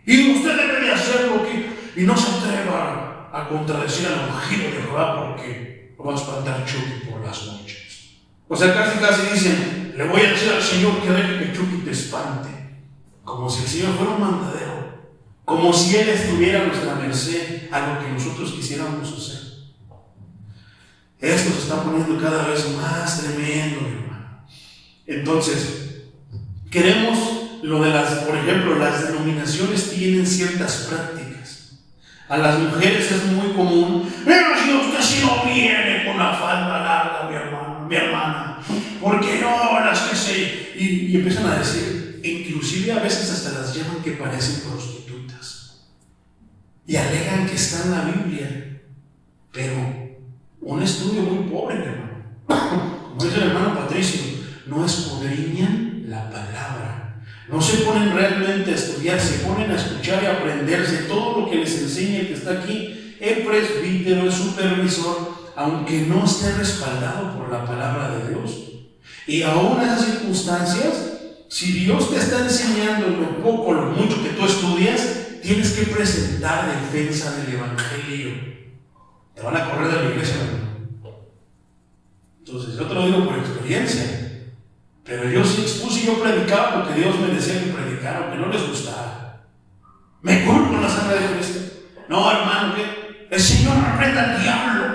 Y usted debe de hacer lo que... Y no se atreva a contradecir al ungido de Jehová porque lo va a espantar Chucky por las noches. O sea, casi dicen, le voy a decir al Señor que deje que Chucky te espante. Como si el Señor fuera un mandadero. Como si Él estuviera a nuestra merced a lo que nosotros quisiéramos hacer. Esto se está poniendo cada vez más tremendo, mi hermano. Entonces, queremos lo de las, por ejemplo, las denominaciones tienen ciertas prácticas. A las mujeres es muy común, pero si usted sí no viene con la falda larga, mi hermana, porque no, las que se... Y empiezan a decir, inclusive a veces hasta las llaman que parecen prostitutas. Y alegan que está en la Biblia, pero un estudio muy pobre, mi hermano. Como dice el hermano Patricio, no escudriñan la palabra. No se ponen realmente a estudiar, se ponen a escuchar y a aprenderse todo lo que les enseña el que está aquí, el presbítero, el supervisor, aunque no esté respaldado por la palabra de Dios. Y aún en esas circunstancias, si Dios te está enseñando lo poco, lo mucho que tú estudias, tienes que presentar defensa del Evangelio. Te van a correr de la iglesia, ¿no? Entonces, yo te lo digo por experiencia. Pero yo sí expuse y yo predicaba porque Dios me decía que predicara, aunque no les gustara. Me curvo con la sangre de Cristo. No, hermano, que el Señor reprenda al diablo.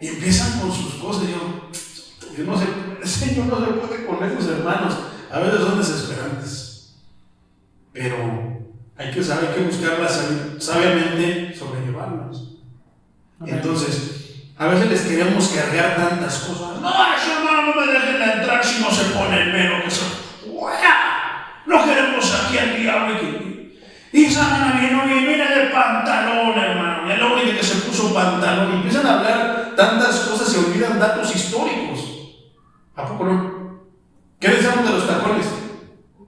Y empiezan con sus cosas. Yo no sé, el Señor no se puede con esos hermanos. A veces son desesperantes. Pero hay que saber, hay que buscarlas sabiamente sobrellevarlas. Entonces, a veces les queremos cargar tantas cosas. No, ese hermano no me dejen entrar si no se pone el mero que se fuera. No queremos aquí al diablo y salen a mí, viene de pantalón, hermano. Y es la única que se puso pantalón. Y empiezan a hablar tantas cosas y se olvidan datos históricos. ¿A poco no? ¿Qué decíamos de los tacones?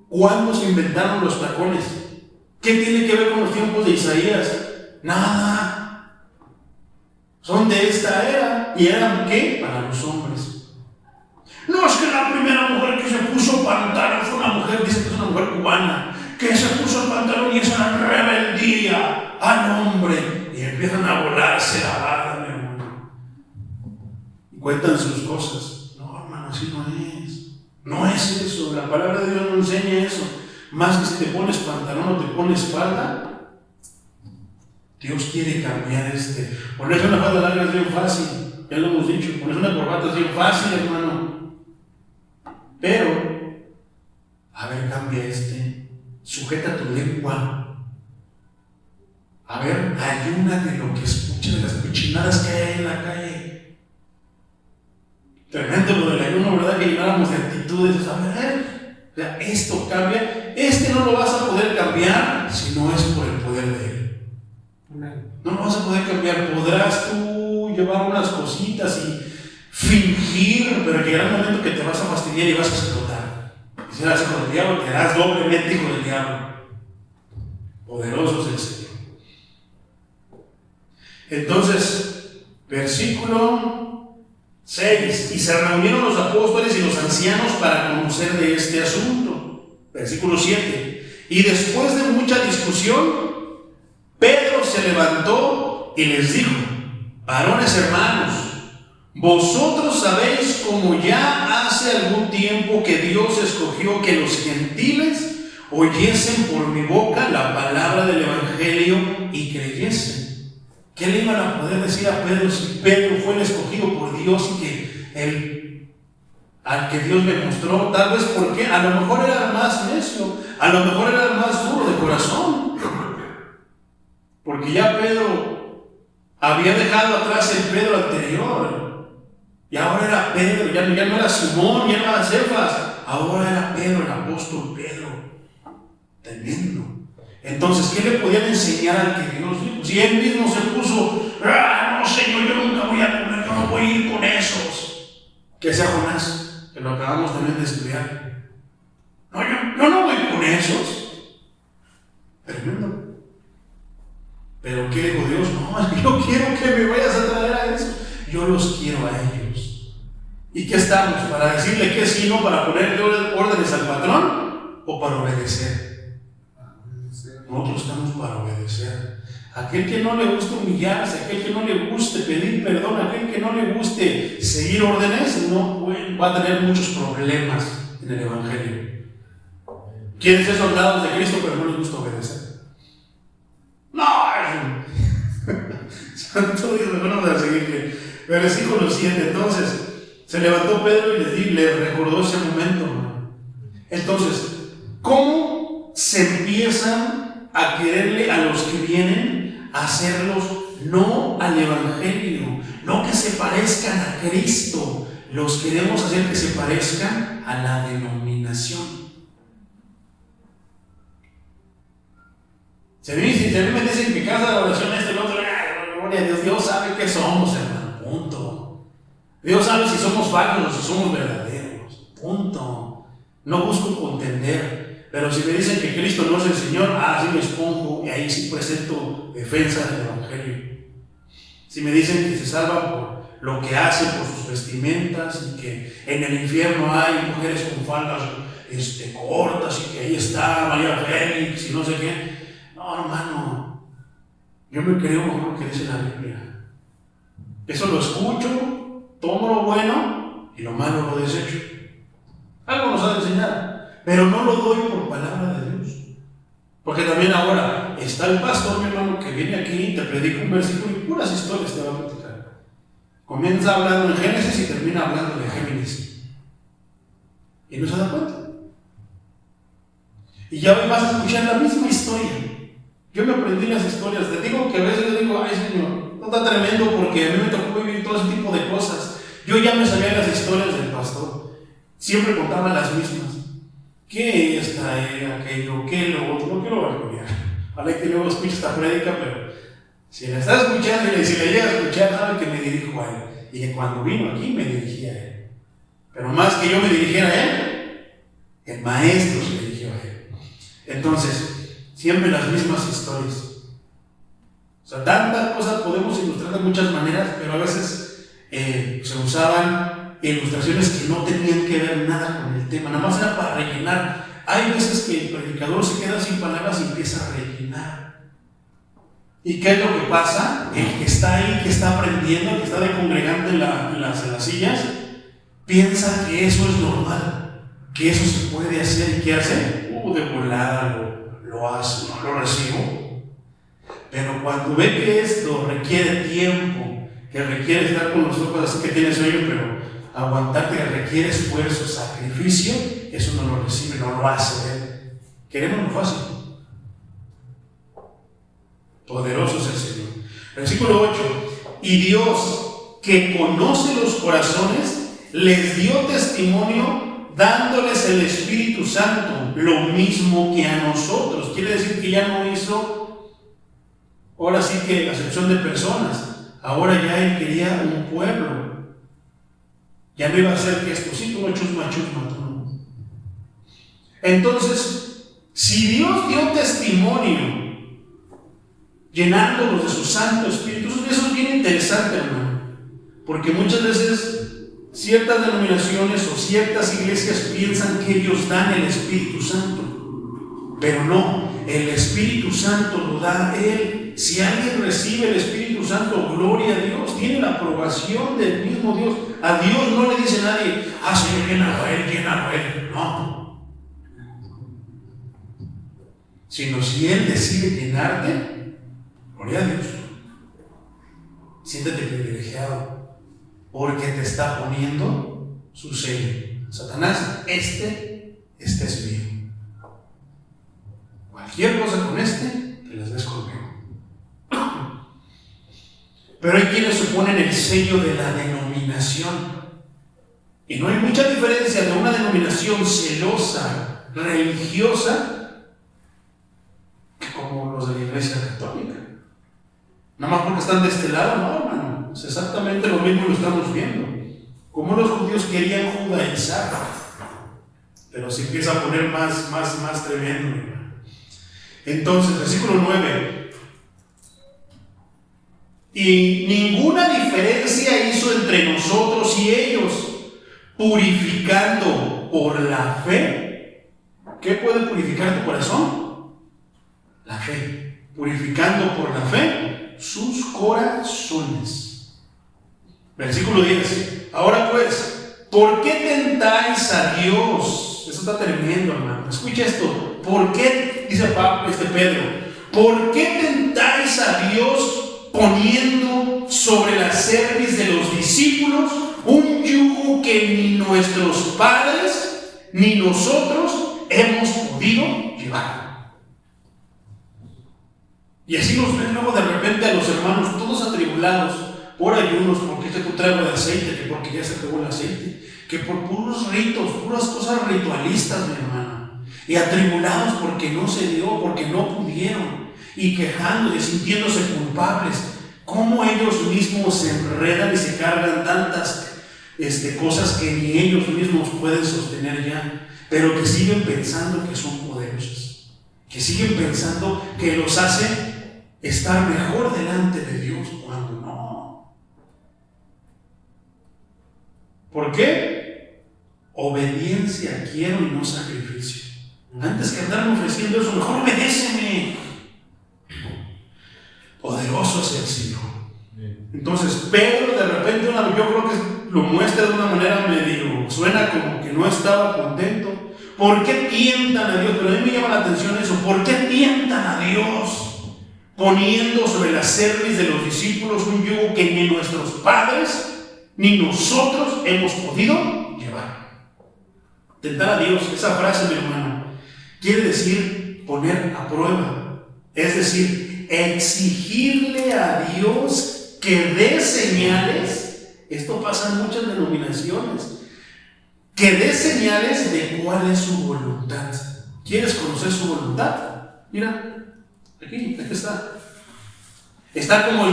¿Cuándo se inventaron los tacones? ¿Qué tiene que ver con los tiempos de Isaías? Nada. Son de esta era. ¿Y eran qué? Para los hombres. No, es que la primera mujer que se puso pantalón fue una mujer, dice que es una mujer cubana, que se puso el pantalón y esa rebeldía al hombre. Y empiezan a volarse la barra, mi hermano. Y cuentan sus cosas. No, hermano, así no es. No es eso. La palabra de Dios no enseña eso. Más que si te pones pantalón o te pones falda, Dios quiere cambiar Ponerse una falda larga es bien fácil, ya lo hemos dicho. Ponerse una corbata es bien fácil, hermano. Pero, a ver, cambia sujeta tu lengua. A ver, ayuna de lo que escucha, de las cochinadas que hay en la calle. Tremendo lo del ayuno, ¿verdad? Que llenáramos de actitudes. A ver, o sea, esto cambia. No lo vas a poder cambiar si no es por el poder de Él. No lo vas a poder cambiar. Podrás tú llevar unas cositas y fingir, pero llegará un momento que te vas a fastidiar y vas a explotar. Y si eras hijo del diablo, te harás doblemente hijo del diablo. Poderoso es el Señor. Entonces, versículo 6. Y se reunieron los apóstoles y los ancianos para conocer de este asunto. Versículo 7. Y después de mucha discusión, Pedro se levantó y les dijo: varones hermanos, vosotros sabéis como ya hace algún tiempo que Dios escogió que los gentiles oyesen por mi boca la palabra del Evangelio y creyesen. ¿Qué le iban a poder decir a Pedro si Pedro fue el escogido por Dios y que al que Dios le mostró? Tal vez porque a lo mejor era el más necio, a lo mejor era el más duro de corazón. Porque ya Pedro había dejado atrás el Pedro anterior. Y ahora era Pedro, ya no era Simón, ya no era Cefas. Ahora era Pedro, el apóstol Pedro. Tremendo. Entonces, ¿qué le podían enseñar al que Dios dijo? Si él mismo se puso, no Señor, yo nunca voy a comer, yo no voy a ir con esos. Que sea Jonás, que lo acabamos también de estudiar. No, yo no voy con esos. Tremendo. Pero ¿qué dijo Dios? No, es que yo quiero que me vayas a traer a eso. Yo los quiero a ellos. ¿Y qué estamos? ¿Para decirle que sí, no? ¿Para ponerle órdenes al patrón? ¿O para obedecer? Nosotros estamos para obedecer. Aquel que no le guste humillarse, aquel que no le guste pedir perdón, aquel que no le guste seguir órdenes, no va a tener muchos problemas en el Evangelio. Quieren ser soldados de Cristo, pero no les gusta obedecer. No, santo Dios, mejor no voy a seguirle. Versículo 7. Entonces se levantó Pedro y le recordó ese momento. Entonces, ¿cómo se empiezan a quererle a los que vienen a hacerlos no al Evangelio, no que se parezcan a Cristo? Los queremos hacer que se parezcan a la denominación. Si a mí me dicen que casa de oración es el otro, gloria a Dios, Dios sabe qué somos, hermano, punto. Dios sabe si somos falsos o si somos verdaderos, punto. No busco contender, pero si me dicen que Cristo no es el Señor, sí me expongo y ahí sí presento defensa del Evangelio. Si me dicen que se salvan por lo que hacen, por sus vestimentas, y que en el infierno hay mujeres con faldas cortas y que ahí está María Félix y no sé qué. No, hermano, yo me creo mejor lo que dice la Biblia. Eso lo escucho, tomo lo bueno y lo malo lo desecho. Algo nos ha de enseñar, pero no lo doy por palabra de Dios. Porque también ahora está el pastor, mi hermano, que viene aquí y te predica un versículo y puras historias te va a platicar. Comienza hablando en Génesis y termina hablando de Géminis. Y no se da cuenta. Y ya hoy vas a escuchar la misma historia. Yo me aprendí las historias. Te digo que a veces yo digo, ay Señor, no está tremendo porque a mí me tocó vivir todo ese tipo de cosas. Yo ya me sabía las historias del pastor. Siempre contaba las mismas. ¿Qué esta aquello? ¿Qué lo otro? No quiero vergüenza. Ojalá que luego escuche esta prédica, pero si la está escuchando y si la llega a escuchar, sabe que me dirijo a él. Y que cuando vino aquí me dirigí a él. Pero más que yo me dirigiera a él, el maestro se dirigió a él. Entonces, siempre las mismas historias. O sea, tantas cosas podemos ilustrar de muchas maneras, pero a veces se usaban ilustraciones que no tenían que ver nada con el tema, nada más era para rellenar. Hay veces que el predicador se queda sin palabras y empieza a rellenar. ¿Y qué es lo que pasa? El que está ahí, que está aprendiendo, que está de congregante en las sillas, piensa que eso es normal, que eso se puede hacer. ¿Y qué hace? De volada lo hace, no lo recibo. Pero cuando ve que esto requiere tiempo, que requiere estar con los ojos así que tiene sueño, pero aguantar, que requiere esfuerzo, sacrificio, eso no lo recibe, no lo hace. Queremos lo fácil. Poderoso es el Señor. Versículo 8. Y Dios, que conoce los corazones, les dio testimonio dándoles el Espíritu Santo, lo mismo que a nosotros. Quiere decir que ya no hizo, ahora sí que acepción de personas, ahora ya él quería un pueblo. Ya no iba a ser que esto, sí, tú chusma, tú. Entonces, si Dios dio testimonio, llenándolos de su Santo Espíritu, eso es bien interesante, hermano, porque muchas veces ciertas denominaciones o ciertas iglesias piensan que ellos dan el Espíritu Santo, pero no, el Espíritu Santo lo da Él. Si alguien recibe el Espíritu Santo, gloria a Dios, tiene la aprobación del mismo Dios. A Dios no le dice nadie, Señor, llénalo a Él, no. Sino si Él decide llenarte, gloria a Dios. Siéntete privilegiado, porque te está poniendo su sello. Satanás, este es mío. Cualquier cosa con te las ves conmigo. Pero hay quienes suponen el sello de la denominación. Y no hay mucha diferencia de una denominación celosa, religiosa, que como los de la Iglesia Católica. Nada más porque están de este lado, no, hermano. Es exactamente lo mismo, lo estamos viendo. Como los judíos querían judaizar, pero se empieza a poner más tremendo, hermano. Entonces, versículo 9. Y ninguna diferencia hizo entre nosotros y ellos, purificando por la fe. ¿Qué puede purificar tu corazón? La fe. Purificando por la fe sus corazones. Versículo 10. Ahora pues, ¿por qué tentáis a Dios? Eso está tremendo, hermano. Escucha esto. ¿Por qué, dice Pedro, por qué tentáis a Dios poniendo sobre la cerviz de los discípulos un yugo que ni nuestros padres ni nosotros hemos podido llevar? Y así nos ven luego de repente a los hermanos todos atribulados por ayunos, porque se trago de aceite, que porque ya se acabó el aceite, que por puros ritos, puras cosas ritualistas, mi hermano, y atribulados porque no se dio, porque no pudieron, y quejando y sintiéndose culpables. Cómo ellos mismos se enredan y se cargan tantas cosas que ni ellos mismos pueden sostener ya, pero que siguen pensando que son poderosos, que siguen pensando que los hace estar mejor delante de Dios cuando no. ¿Por qué? Obediencia quiero y no sacrificio. Antes que andarme ofreciendo eso, mejor obedéceme. Poderoso es el Señor. Entonces Pedro de repente, yo creo que lo muestra de una manera medio, suena como que no estaba contento. ¿Por qué tientan a Dios? Pero a mí me llama la atención eso. ¿Por qué tientan a Dios poniendo sobre la cerviz de los discípulos un yugo que ni nuestros padres ni nosotros hemos podido llevar? Tentar a Dios, esa frase, mi hermano, quiere decir poner a prueba. Es decir, exigirle a Dios que dé señales. Esto pasa en muchas denominaciones. Que dé señales de cuál es su voluntad. ¿Quieres conocer su voluntad? Mira, aquí está. Está como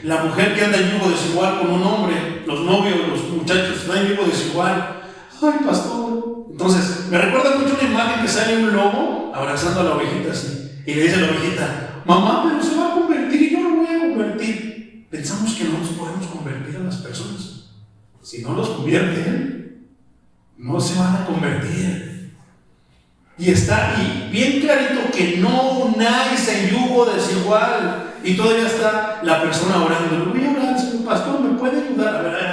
la mujer que anda en yugo desigual con un hombre, los novios, los muchachos están en yugo desigual. Ay, pastor. Entonces, me recuerda mucho una imagen que sale un lobo abrazando a la ovejita así. Y le dice a la ovejita: mamá, pero se va a convertir y yo lo voy a convertir. Pensamos que no nos podemos convertir a las personas. Si no los convierten, no se van a convertir. Y está ahí bien clarito que no unáis en yugo desigual. Y todavía está la persona orando. Le voy a orar, señor pastor, ¿me puede ayudar? A ver.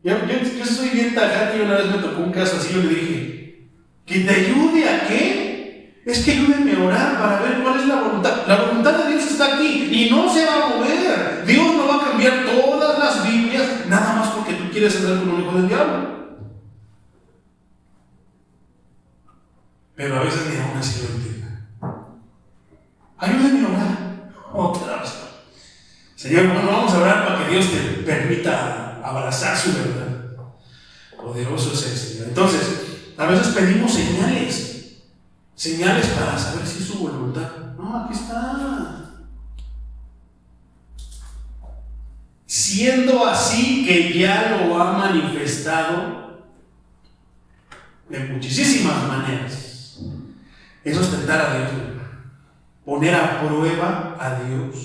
Yo soy bien tajante y una vez me tocó un caso así. Yo le dije: ¿que te ayude a qué? Es que ayúdenme a orar para ver cuál es la voluntad. La voluntad de Dios está aquí y no se va a mover. Dios no va a cambiar todas las Biblias nada más porque tú quieres andar con un hijo del diablo. Pero a veces ni aún así lo entienden. Ayúdenme a orar. Otra vez. Señor, bueno, vamos a orar para que Dios te permita abrazar su verdad. Poderoso es el Señor. Entonces, a veces pedimos señales para saber si es su voluntad. No, aquí está. Siendo así que ya lo ha manifestado de muchísimas maneras. Eso es tentar a Dios, poner a prueba a Dios.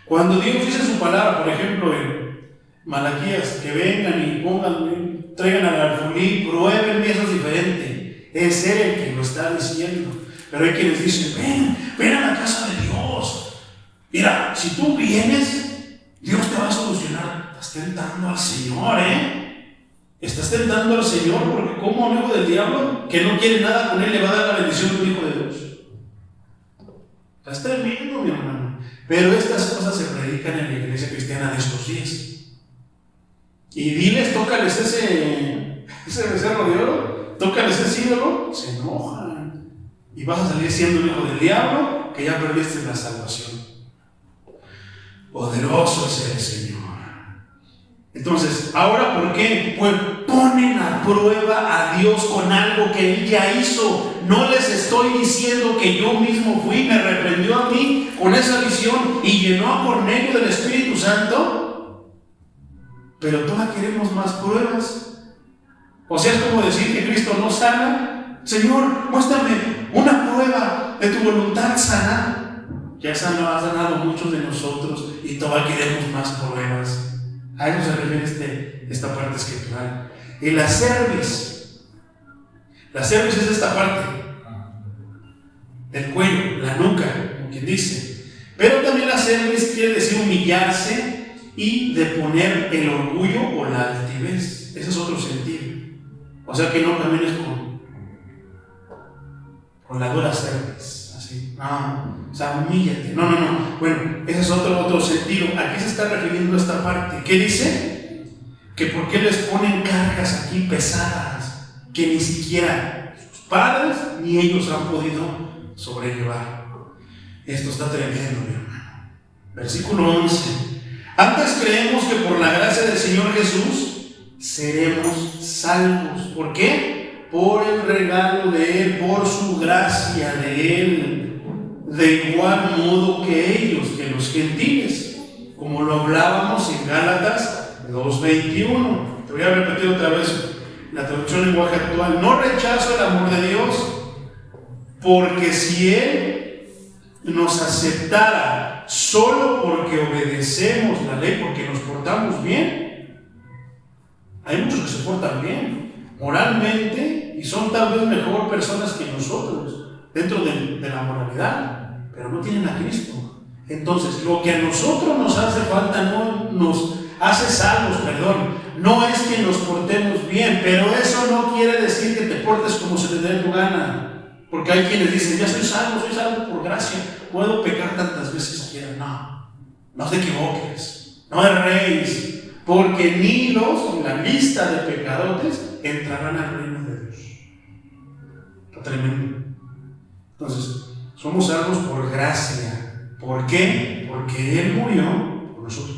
Cuando Dios dice su palabra, por ejemplo en Malaquías, que vengan y traigan al alfolí, pruébenme, eso es diferente. Es Él el que lo está diciendo. Pero hay quienes dicen: ven a la casa de Dios. Mira, si tú vienes, Dios te va a solucionar. Estás tentando al Señor, Estás tentando al Señor, porque como un hijo del diablo que no quiere nada con Él le va a dar la bendición de un hijo de Dios. Estás tremendo, mi hermano. Pero estas cosas se predican en la iglesia cristiana de estos días. Y diles, tócales ese becerro de oro, tócales ese ídolo, se enojan. Y vas a salir siendo un hijo del diablo que ya perdiste la salvación. Poderoso es el Señor. Entonces, ¿ahora por qué? Pues ponen a prueba a Dios con algo que Él ya hizo. No les estoy diciendo que yo mismo fui, me reprendió a mí con esa visión y llenó a Cornelio del Espíritu Santo. pero todas queremos más pruebas. O sea, es como decir que Cristo no sana. Señor, muéstrame una prueba de tu voluntad sana. Ya ha sanado a muchos de nosotros y todavía queremos más pruebas. A eso se refiere esta parte escritural. Y la cerviz es esta parte del cuello, la nuca, como quien dice. Pero también la cerviz quiere decir humillarse y de poner el orgullo o la altivez. Ese es otro sentido. O sea que no camines con la dura cerviz, así. No, o sea, humíllate. No. Bueno, ese es otro sentido. ¿A qué se está refiriendo esta parte? ¿Qué dice? Que por qué les ponen cargas aquí pesadas que ni siquiera sus padres ni ellos han podido sobrellevar. Esto está tremendo, mi hermano. Versículo 11. Antes creemos que por la gracia del Señor Jesús seremos salvos. ¿Por qué? Por el regalo de Él, por su gracia de Él. De igual modo que ellos, que los gentiles, como lo hablábamos en Gálatas 2:21. Te voy a repetir otra vez la traducción en lenguaje actual. No rechazo el amor de Dios, porque si Él nos aceptara solo porque obedecemos la ley, porque nos portamos bien, hay muchos que se portan bien moralmente y son tal vez mejor personas que nosotros dentro de la moralidad, pero no tienen a Cristo. Entonces, lo que a nosotros nos hace falta no nos hace salvos, no es que nos portemos bien, pero eso no quiere decir que te portes como se te dé tu gana. Porque hay quienes dicen, ya soy salvo por gracia, puedo pecar tantas veces quiera. No te equivoques, no erréis, porque ni los en la lista de pecadores entrarán al reino de Dios. Está tremendo. Entonces, somos salvos por gracia. ¿Por qué? Porque Él murió por nosotros.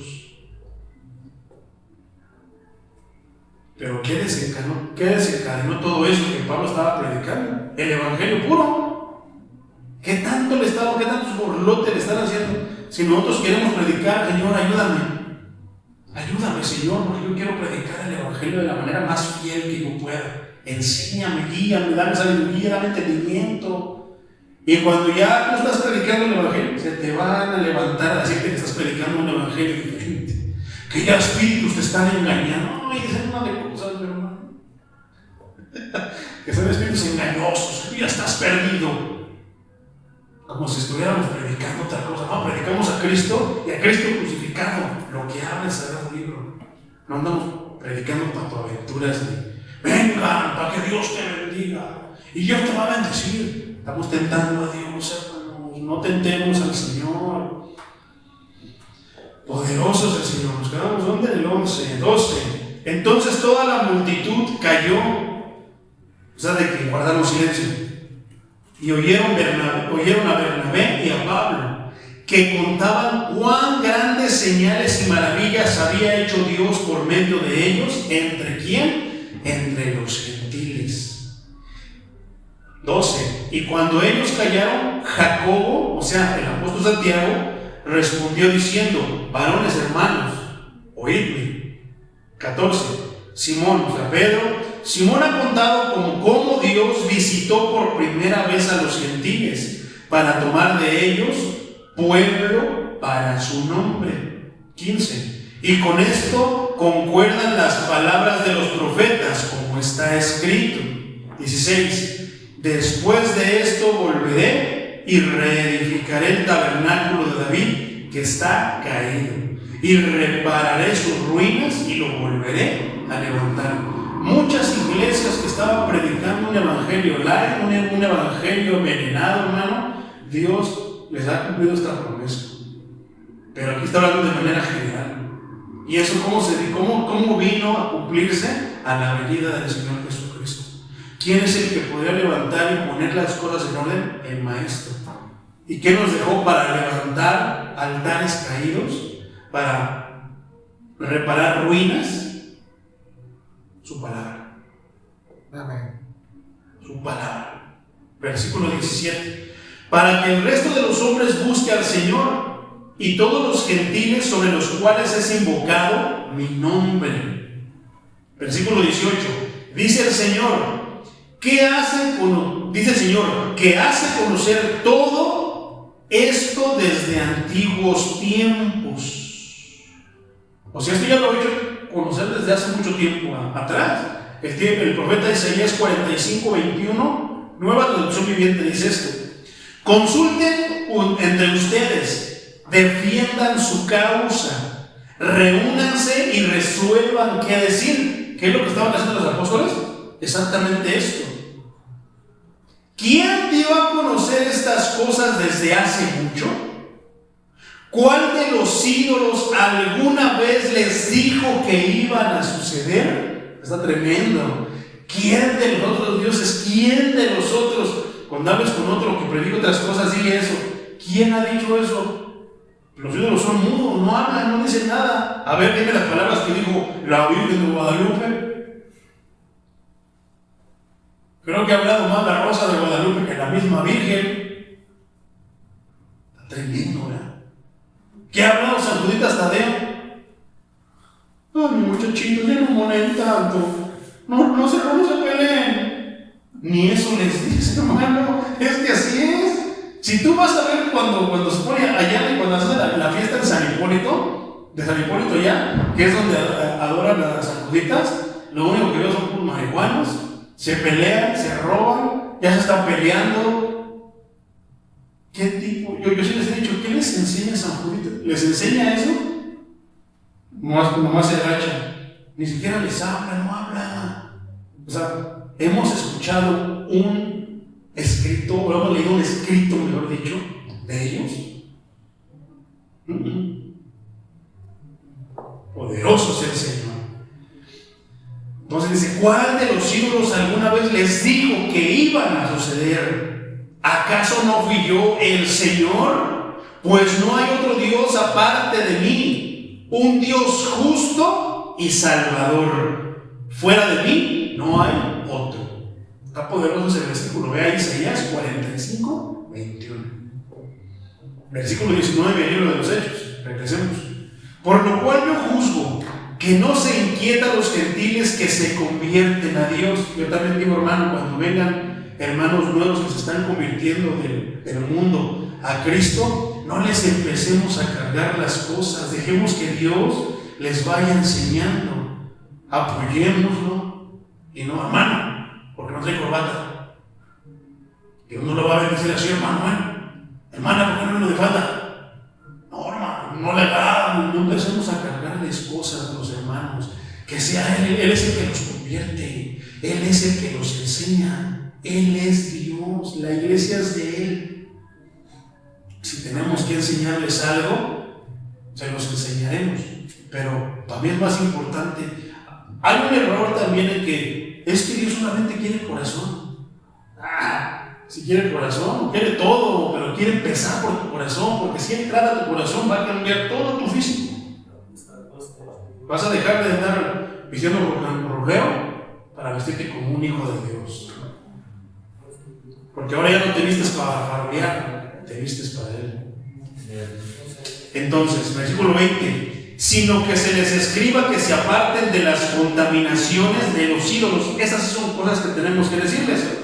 Pero ¿qué desencadenó todo eso que Pablo estaba predicando? El evangelio puro. ¿Qué tantos borlotes le están haciendo? Si nosotros queremos predicar, Señor, ayúdame, Señor, porque yo quiero predicar el evangelio de la manera más fiel que yo pueda. Enséñame, guíame, dame sabiduría, dame entendimiento. Y cuando ya tú estás predicando el evangelio, se te van a levantar a decirte que estás predicando un evangelio diferente, que ya espíritus te están engañando. No, y dicen una de cosas, mi hermano, que son espíritus engañosos, que tú ya estás perdido, como si estuviéramos predicando otra cosa. No, predicamos a Cristo y a Cristo crucificado. Lo que habla es sagrado libro. No andamos predicando patoaventuras ni vengan para que Dios te bendiga y Dios te va a bendecir. Estamos tentando a Dios, hermanos. No tentemos al Señor. Poderoso es el Señor. Nos quedamos ¿dónde? En el 12. Entonces toda la multitud cayó, o sea, de que guardaron silencio, y oyeron a Bernabé y a Pablo, que contaban cuán grandes señales y maravillas había hecho Dios por medio de ellos. ¿Entre quién? Entre los gentiles. 12. Y cuando ellos callaron, Jacobo, o sea, el apóstol Santiago, respondió diciendo: varones hermanos, oídme. 14. Simón, o sea, Pedro, Simón ha contado cómo Dios visitó por primera vez a los gentiles para tomar de ellos pueblo para su nombre. 15. Y con esto concuerdan las palabras de los profetas, como está escrito. 16. Después de esto volveré y reedificaré el tabernáculo de David que está caído, y repararé sus ruinas y lo volveré a levantar. Muchas iglesias que estaban predicando un evangelio light, un evangelio envenenado, hermano, Dios les ha cumplido esta promesa. Pero aquí está hablando de manera general. ¿Y eso cómo vino a cumplirse? A la venida del Señor Jesucristo. ¿Quién es el que podría levantar y poner las cosas en orden? El Maestro. ¿Y qué nos dejó para levantar altares caídos? Para reparar ruinas. Su palabra. Amén. Su palabra. Versículo 17. Para que el resto de los hombres busque al Señor, y todos los gentiles sobre los cuales es invocado mi nombre. Versículo 18. Dice el Señor, dice el Señor, que hace conocer todo esto desde antiguos tiempos. O sea, esto ya lo he hecho conocer desde hace mucho tiempo atrás. El profeta Isaías 45:21, Nueva Traducción Viviente, dice esto: consulten entre ustedes, defiendan su causa, reúnanse y resuelvan qué decir. ¿Qué es lo que estaban haciendo los apóstoles? Exactamente esto. ¿Quién dio a conocer estas cosas desde hace mucho? ¿Cuál de los ídolos alguna vez les dijo que iban a suceder? Está tremendo. ¿Quién de los otros dioses? ¿Quién de los otros? Cuando hables con otro que predica otras cosas, dile eso. ¿Quién ha dicho eso? Los ídolos son mudos, no hablan, no dicen nada. A ver, dime las palabras que dijo la Virgen de Guadalupe. Creo que ha hablado más la Rosa de Guadalupe que la misma Virgen. Está tremendo, ¿verdad? ¿Qué ha hablado San Juditas Tadeo? Ay, muchachitos, ya no molen tanto. No se peleen. Ni eso les dice, hermano. Es que así es. Si tú vas a ver cuando se pone allá, cuando hace la fiesta de San Hipólito ya, que es donde adoran a las San Juditas, lo único que veo son puros marihuanos. Se pelean, se roban, ya se están peleando. ¿Qué tipo? Yo sí les he dicho, ¿qué les enseña San Juditas? ¿Les enseña eso? Nomás se agachan. Ni siquiera les habla, no habla. O sea, hemos escuchado un escrito, o hemos leído un escrito, mejor dicho, de ellos. Poderoso es el Señor. Entonces dice, ¿cuál de los ídolos alguna vez les dijo que iban a suceder? ¿Acaso no fui yo el Señor? Pues no hay otro Dios aparte de mí, un Dios justo y salvador. Fuera de mí no hay otro. Está poderoso ese versículo. Vea Isaías 45:21. Versículo 19 del libro de los Hechos. Regresemos. Por lo cual yo juzgo que no se inquietan los gentiles que se convierten a Dios. Yo también digo, hermano, cuando vengan hermanos nuevos que se están convirtiendo del mundo a Cristo, no les empecemos a cargar las cosas. Dejemos que Dios les vaya enseñando. Apoyémoslo. Y no, hermano, porque no trae corbata. Dios no lo va a bendecir así, hermano. Hermana, ¿por qué no vino de falda? No, hermano, no le hagamos, no empecemos a cargarles cosas a los hermanos. Que sea Él es el que los convierte, Él es el que los enseña, Él es Dios, la iglesia es de Él. Si tenemos que enseñarles algo, se los enseñaremos. Pero para mí es más importante. Hay un error también en que es que Dios solamente quiere el corazón. Si quiere el corazón, quiere todo, pero quiere empezar por tu corazón, porque si entra a tu corazón va a cambiar todo tu físico. Vas a dejar de andar vistiendo rojeo para vestirte como un hijo de Dios. Porque ahora ya no te vistes para farrear, te vistes para Él. Entonces, versículo 20: sino que se les escriba que se aparten de las contaminaciones de los ídolos. Esas son cosas que tenemos que decirles.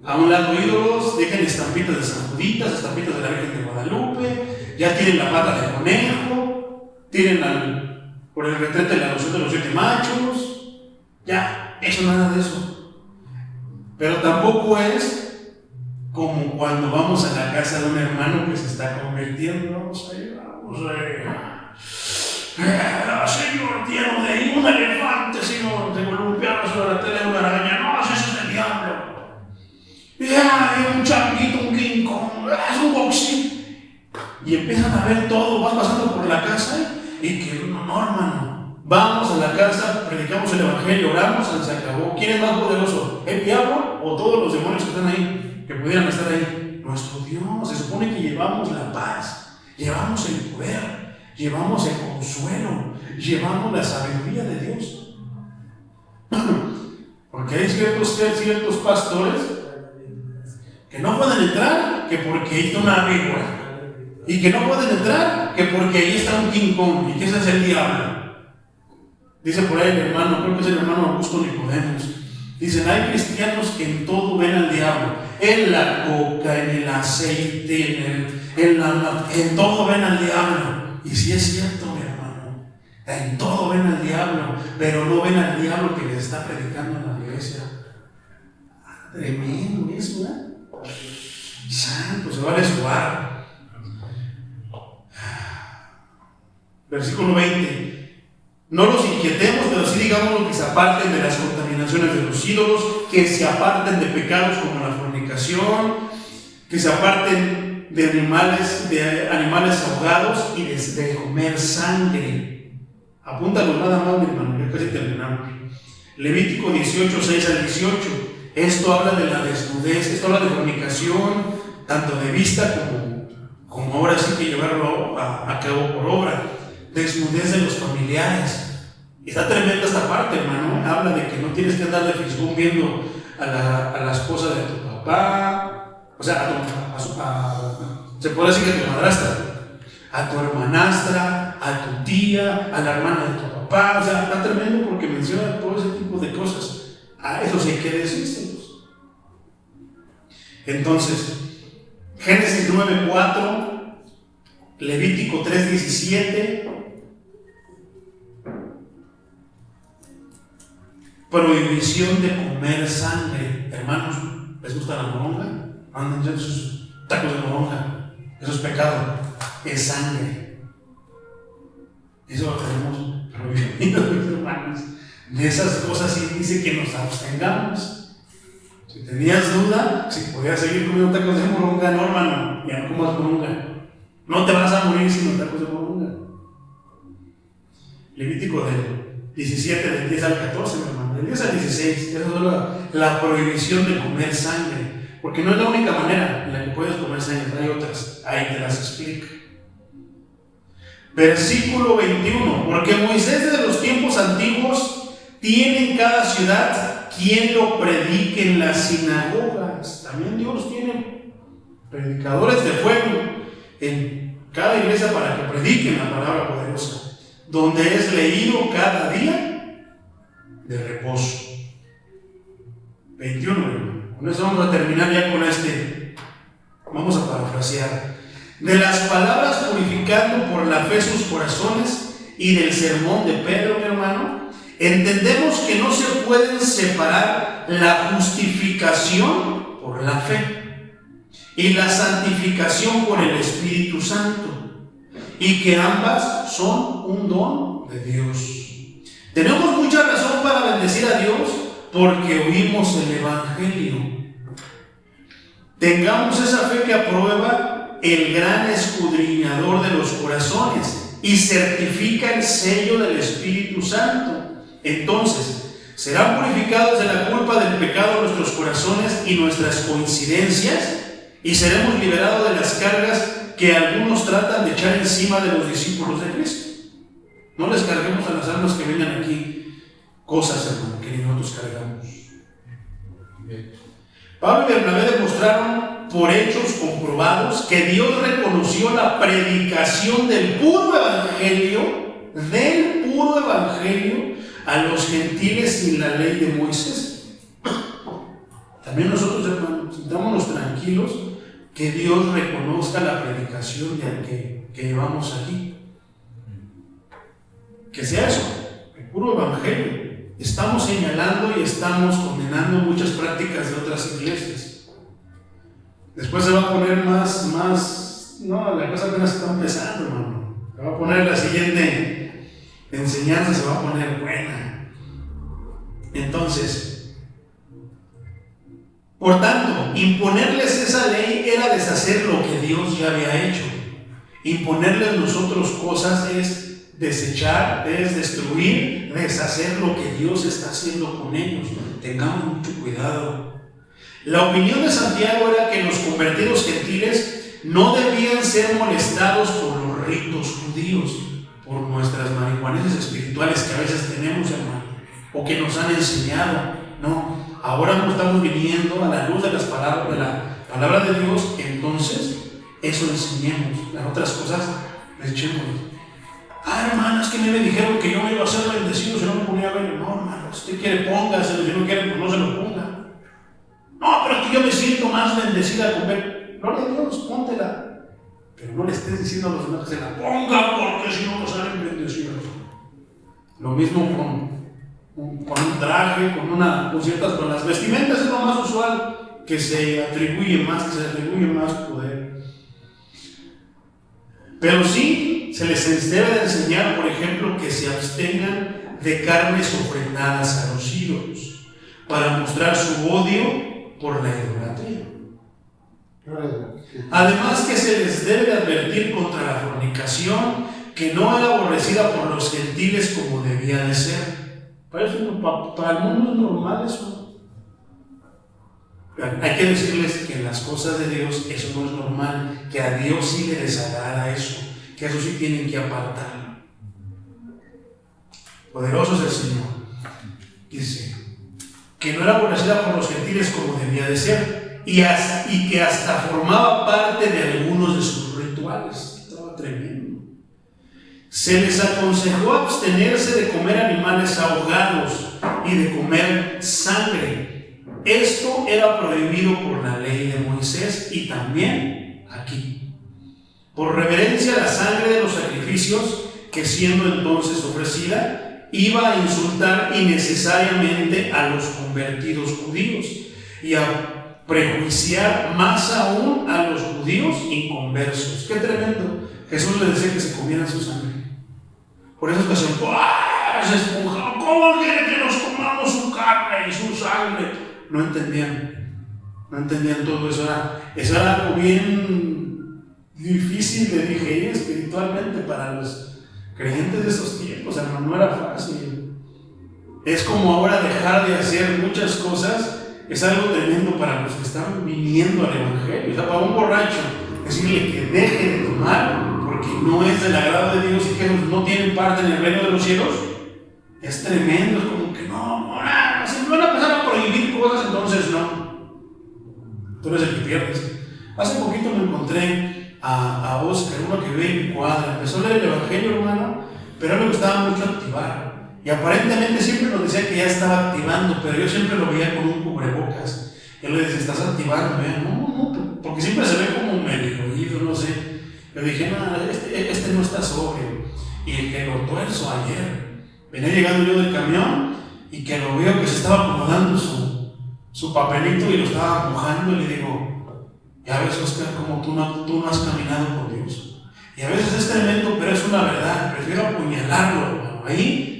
A un lado ídolos, dejen estampitas de San Juditas, estampitas de la Virgen de Guadalupe, ya tienen la pata de conejo, tienen por el retrete la loción de los 7 machos, ya, eso nada de eso. Pero tampoco es como cuando vamos a la casa de un hermano que se está convirtiendo. Vamos a ir. Señor, lleno de un elefante, Señor, de golpearnos sobre la tela de una araña. No, ese es el diablo. Un changuito, un King Kong, es un boxing. Y empiezan a ver todo, vas pasando por la casa y que no, hermano. Vamos a la casa, predicamos el evangelio, oramos, se acabó. ¿Quién es más poderoso? ¿El diablo o todos los demonios que están ahí, que pudieran estar ahí? Nuestro Dios. Se supone que llevamos la paz, llevamos el poder, llevamos el consuelo, llevamos la sabiduría de Dios. Porque hay ciertos pastores que no pueden entrar, que porque hizo una víbora. y que no pueden entrar, que porque ahí está un King Kong y que ese es el diablo. Dice por ahí el hermano, creo que es el hermano Augusto Nicodemos. Dicen, hay cristianos que en todo ven al diablo, en la coca, en el aceite, en todo ven al diablo. Y si es cierto, mi hermano, en todo ven al diablo, pero no ven al diablo que les está predicando en la iglesia. Tremendo eso, ¿eh? Santo, se vale suar. Versículo 20. No los inquietemos, pero sí digamos que se aparten de las contaminaciones de los ídolos, que se aparten de pecados como la fornicación, que se aparten de animales ahogados y de comer sangre. Apúntalo nada más, mi hermano, ya casi terminamos. Levítico 18, 6 al 18. Esto habla de la desnudez, esto habla de fornicación, tanto de vista como ahora sí que llevarlo a cabo por obra. Desnudez de los familiares. Está tremenda esta parte, hermano. Habla de que no tienes que andar de fisgón viendo a la esposa de tu papá, o sea, se puede decir que a tu madrastra, a tu hermanastra, a tu tía, a la hermana de tu papá. O sea, está tremendo porque menciona todo ese tipo de cosas. A eso sí hay que decírselos. Entonces, Génesis 9:4, Levítico 3:17. Prohibición de comer sangre. Hermanos, ¿les gusta la moronga? Anden ya sus tacos de moronga. Eso es pecado. Es sangre. Eso lo tenemos prohibido, mis hermanos. De esas cosas sí dice que nos abstengamos. Si tenías duda, si podías seguir comiendo tacos de moronga, no, hermano, ya no comas moronga. No te vas a morir sin los tacos de moronga. Levítico del 17, del 10 al 14, mi hermano, del 10 al 16, esa es la prohibición de comer sangre, porque no es la única manera en la que puedes comer sangre, hay otras, ahí te las explico. Versículo 21, porque Moisés desde los tiempos antiguos tiene en cada ciudad quien lo predique en las sinagogas. También Dios tiene predicadores de fuego en cada iglesia para que prediquen la palabra poderosa, donde es leído cada día de reposo. 21. Con eso vamos a terminar ya con vamos a parafrasear. De las palabras purificando por la fe sus corazones y del sermón de Pedro, mi hermano, entendemos que no se pueden separar la justificación por la fe y la santificación por el Espíritu Santo, y que ambas son un don de Dios. Tenemos mucha razón para bendecir a Dios porque oímos el Evangelio. Tengamos esa fe que aprueba el gran escudriñador de los corazones y certifica el sello del Espíritu Santo. Entonces, serán purificados de la culpa del pecado nuestros corazones y nuestras coincidencias, y seremos liberados de las cargas que algunos tratan de echar encima de los discípulos de Cristo. No les carguemos a las almas que vengan aquí cosas, hermano, que ni nosotros cargamos. Pablo y Bernabé demostraron por hechos comprobados que Dios reconoció la predicación del puro evangelio a los gentiles sin la ley de Moisés. También nosotros, hermanos, sintámonos tranquilos que Dios reconozca la predicación que llevamos aquí. Que sea eso, el puro evangelio. Estamos señalando y estamos condenando muchas prácticas de otras iglesias. Después se va a poner más, no, la cosa apenas está empezando, hermano. Se va a poner la siguiente enseñanza, se va a poner buena. Entonces, por tanto, imponerles esa ley era deshacer lo que Dios ya había hecho. Imponerles nosotros cosas es desechar, es destruir, deshacer lo que Dios está haciendo con ellos. Tengamos mucho cuidado. La opinión de Santiago era que los convertidos gentiles no debían ser molestados por los ritos judíos, por nuestras marihuaneses espirituales que a veces tenemos, hermano, o que nos han enseñado. No, ahora no estamos viniendo a la luz de las palabras, de la palabra de Dios. Entonces eso enseñemos. Las otras cosas, echémoslas. Hermanas, que me dijeron que yo me iba a ser bendecido si no me ponía a ver. No, hermano, si usted quiere, póngaselo. Si no quiere, pues no se lo ponga. No, pero es que yo me siento más bendecida con ver. Gloria a Dios, póntela. Pero no le estés diciendo a los demás que se la ponga, porque si no, no salen bendecidos. Lo mismo con un traje, con ciertas, con las vestimentas es lo más usual, que se atribuye más poder. Pero sí, se les debe de enseñar, por ejemplo, que se abstengan de carnes ofrendadas a los ídolos, para mostrar su odio por la idolatría. Además, que se les debe de advertir contra la fornicación, que no era aborrecida por los gentiles como debía de ser. Para el mundo es normal eso. Hay que decirles que en las cosas de Dios eso no es normal, que a Dios sí le desagrada eso, que eso sí tienen que apartarlo. Poderoso es el Señor. Dice que no era aborrecida por los gentiles como debía de ser, y que hasta formaba parte de algunos de sus rituales. Estaba tremendo. Se les aconsejó abstenerse de comer animales ahogados y de comer sangre. Esto era prohibido por la ley de Moisés y también aquí. Por reverencia a la sangre de los sacrificios, que siendo entonces ofrecida, iba a insultar innecesariamente a los convertidos judíos y a prejuiciar más aún a los judíos inconversos. ¡Qué tremendo! Jesús les decía que se comieran su sangre. Por eso es que se esponja. ¿Cómo quiere que nos comamos su carne y su sangre? No entendían todo eso. Eso era algo bien difícil de digerir espiritualmente para los creyentes de esos tiempos, hermano. No era fácil. Es como ahora dejar de hacer muchas cosas. Es algo tremendo para los que están viniendo al Evangelio. O sea, para un borracho, decirle que deje de tomar porque no es del agrado de Dios y que no tienen parte en el reino de los cielos, es tremendo. Es como que no, si me van a empezar a prohibir cosas, entonces no. Tú eres el que pierdes. Hace poquito me encontré a Oscar, uno que ve en mi cuadra. Empezó a leer el Evangelio, hermano, pero a él le gustaba mucho activar. Y aparentemente siempre nos decía que ya estaba activando, pero yo siempre lo veía con un cubrebocas. Él le decía, ¿estás activando? No, porque siempre se ve como medio oído, no sé. Le dije, no, este no está sobrio. Y el que lo tuerzo ayer, venía llegando yo del camión y que lo veo que se estaba acomodando su papelito y lo estaba mojando, y le digo, ya ves, Oscar, como tú no has caminado con Dios. Y a veces es tremendo, pero es una verdad. Prefiero apuñalarlo, hermano, ahí,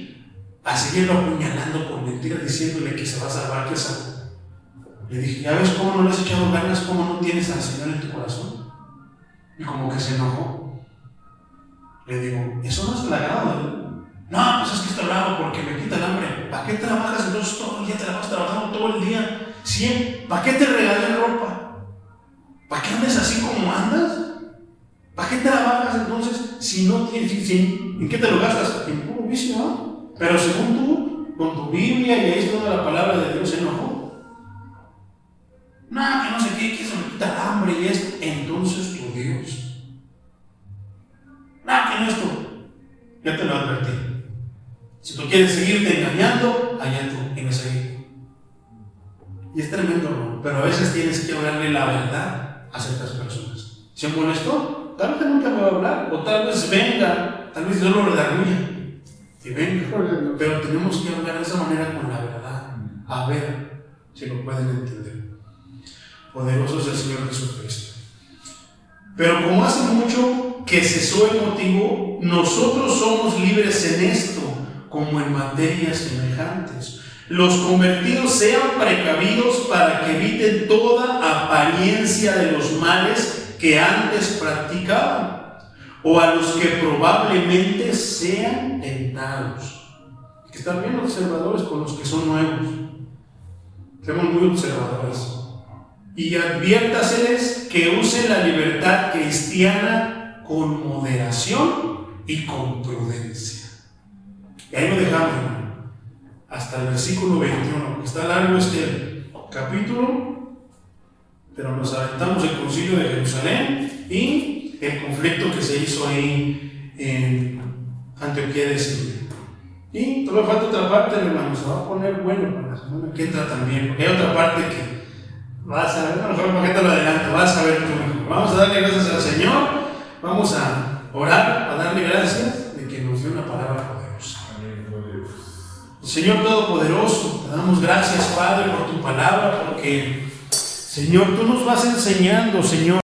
a seguirlo apuñalando por mentiras, diciéndole que se va a salvar, que salvo. Le dije, ¿ya ves cómo no le has echado ganas? ¿Cómo no tienes al Señor en tu corazón? Y como que se enojó. Le digo, eso no es el agrado de Dios. No, pues es que estoy bravo porque me quita el hambre. ¿Para qué trabajas entonces todo el día? Te la vas trabajando todo el día. ¿Sí? ¿Para qué te regalé ropa? ¿Para qué andas así como andas? ¿Para qué trabajas entonces si no tienes? ¿En qué te lo gastas? En puro vicio, ¿no? Pero según tú, con tu Biblia y ahí está toda la palabra de Dios, se enojó. No, que no sé qué, que eso me quita el hambre y esto. Entonces tu Dios. No, que no esto. Ya te lo advertí. Si tú quieres seguirte engañando, allá tú, y me seguí. Y es tremendo, ¿no? Pero a veces tienes que hablarle la verdad a ciertas personas. ¿Se molestó? Tal vez nunca me va a hablar, o tal vez venga, tal vez yo lo redarguya y venga. Pero tenemos que hablar de esa manera con la verdad, a ver si lo pueden entender. Poderoso es el Señor Jesucristo. Pero como hace mucho que cesó el motivo, nosotros somos libres en esto, como en materias semejantes. Los convertidos sean precavidos para que eviten toda apariencia de los males que antes practicaban, o a los que probablemente sean tentados. Hay que estar bien observadores con los que son nuevos. Seamos muy observadores. Y adviértaseles que usen la libertad cristiana con moderación y con prudencia. Y ahí lo dejamos, hermano, hasta el versículo 21. Está largo este capítulo, pero nos aventamos el Concilio de Jerusalén y el conflicto que se hizo ahí en Antioquía de Siria. Y todavía falta otra parte, hermanos, se va a poner bueno para la semana que entra también, porque hay otra parte que vas a ver, mejor para que te lo adelanto, vas a ver tú mejor. Vamos a darle gracias al Señor, vamos a orar, a darle gracias de que nos dio una palabra poderosa. Señor Todopoderoso, te damos gracias, Padre, por tu palabra, porque, Señor, tú nos vas enseñando, Señor.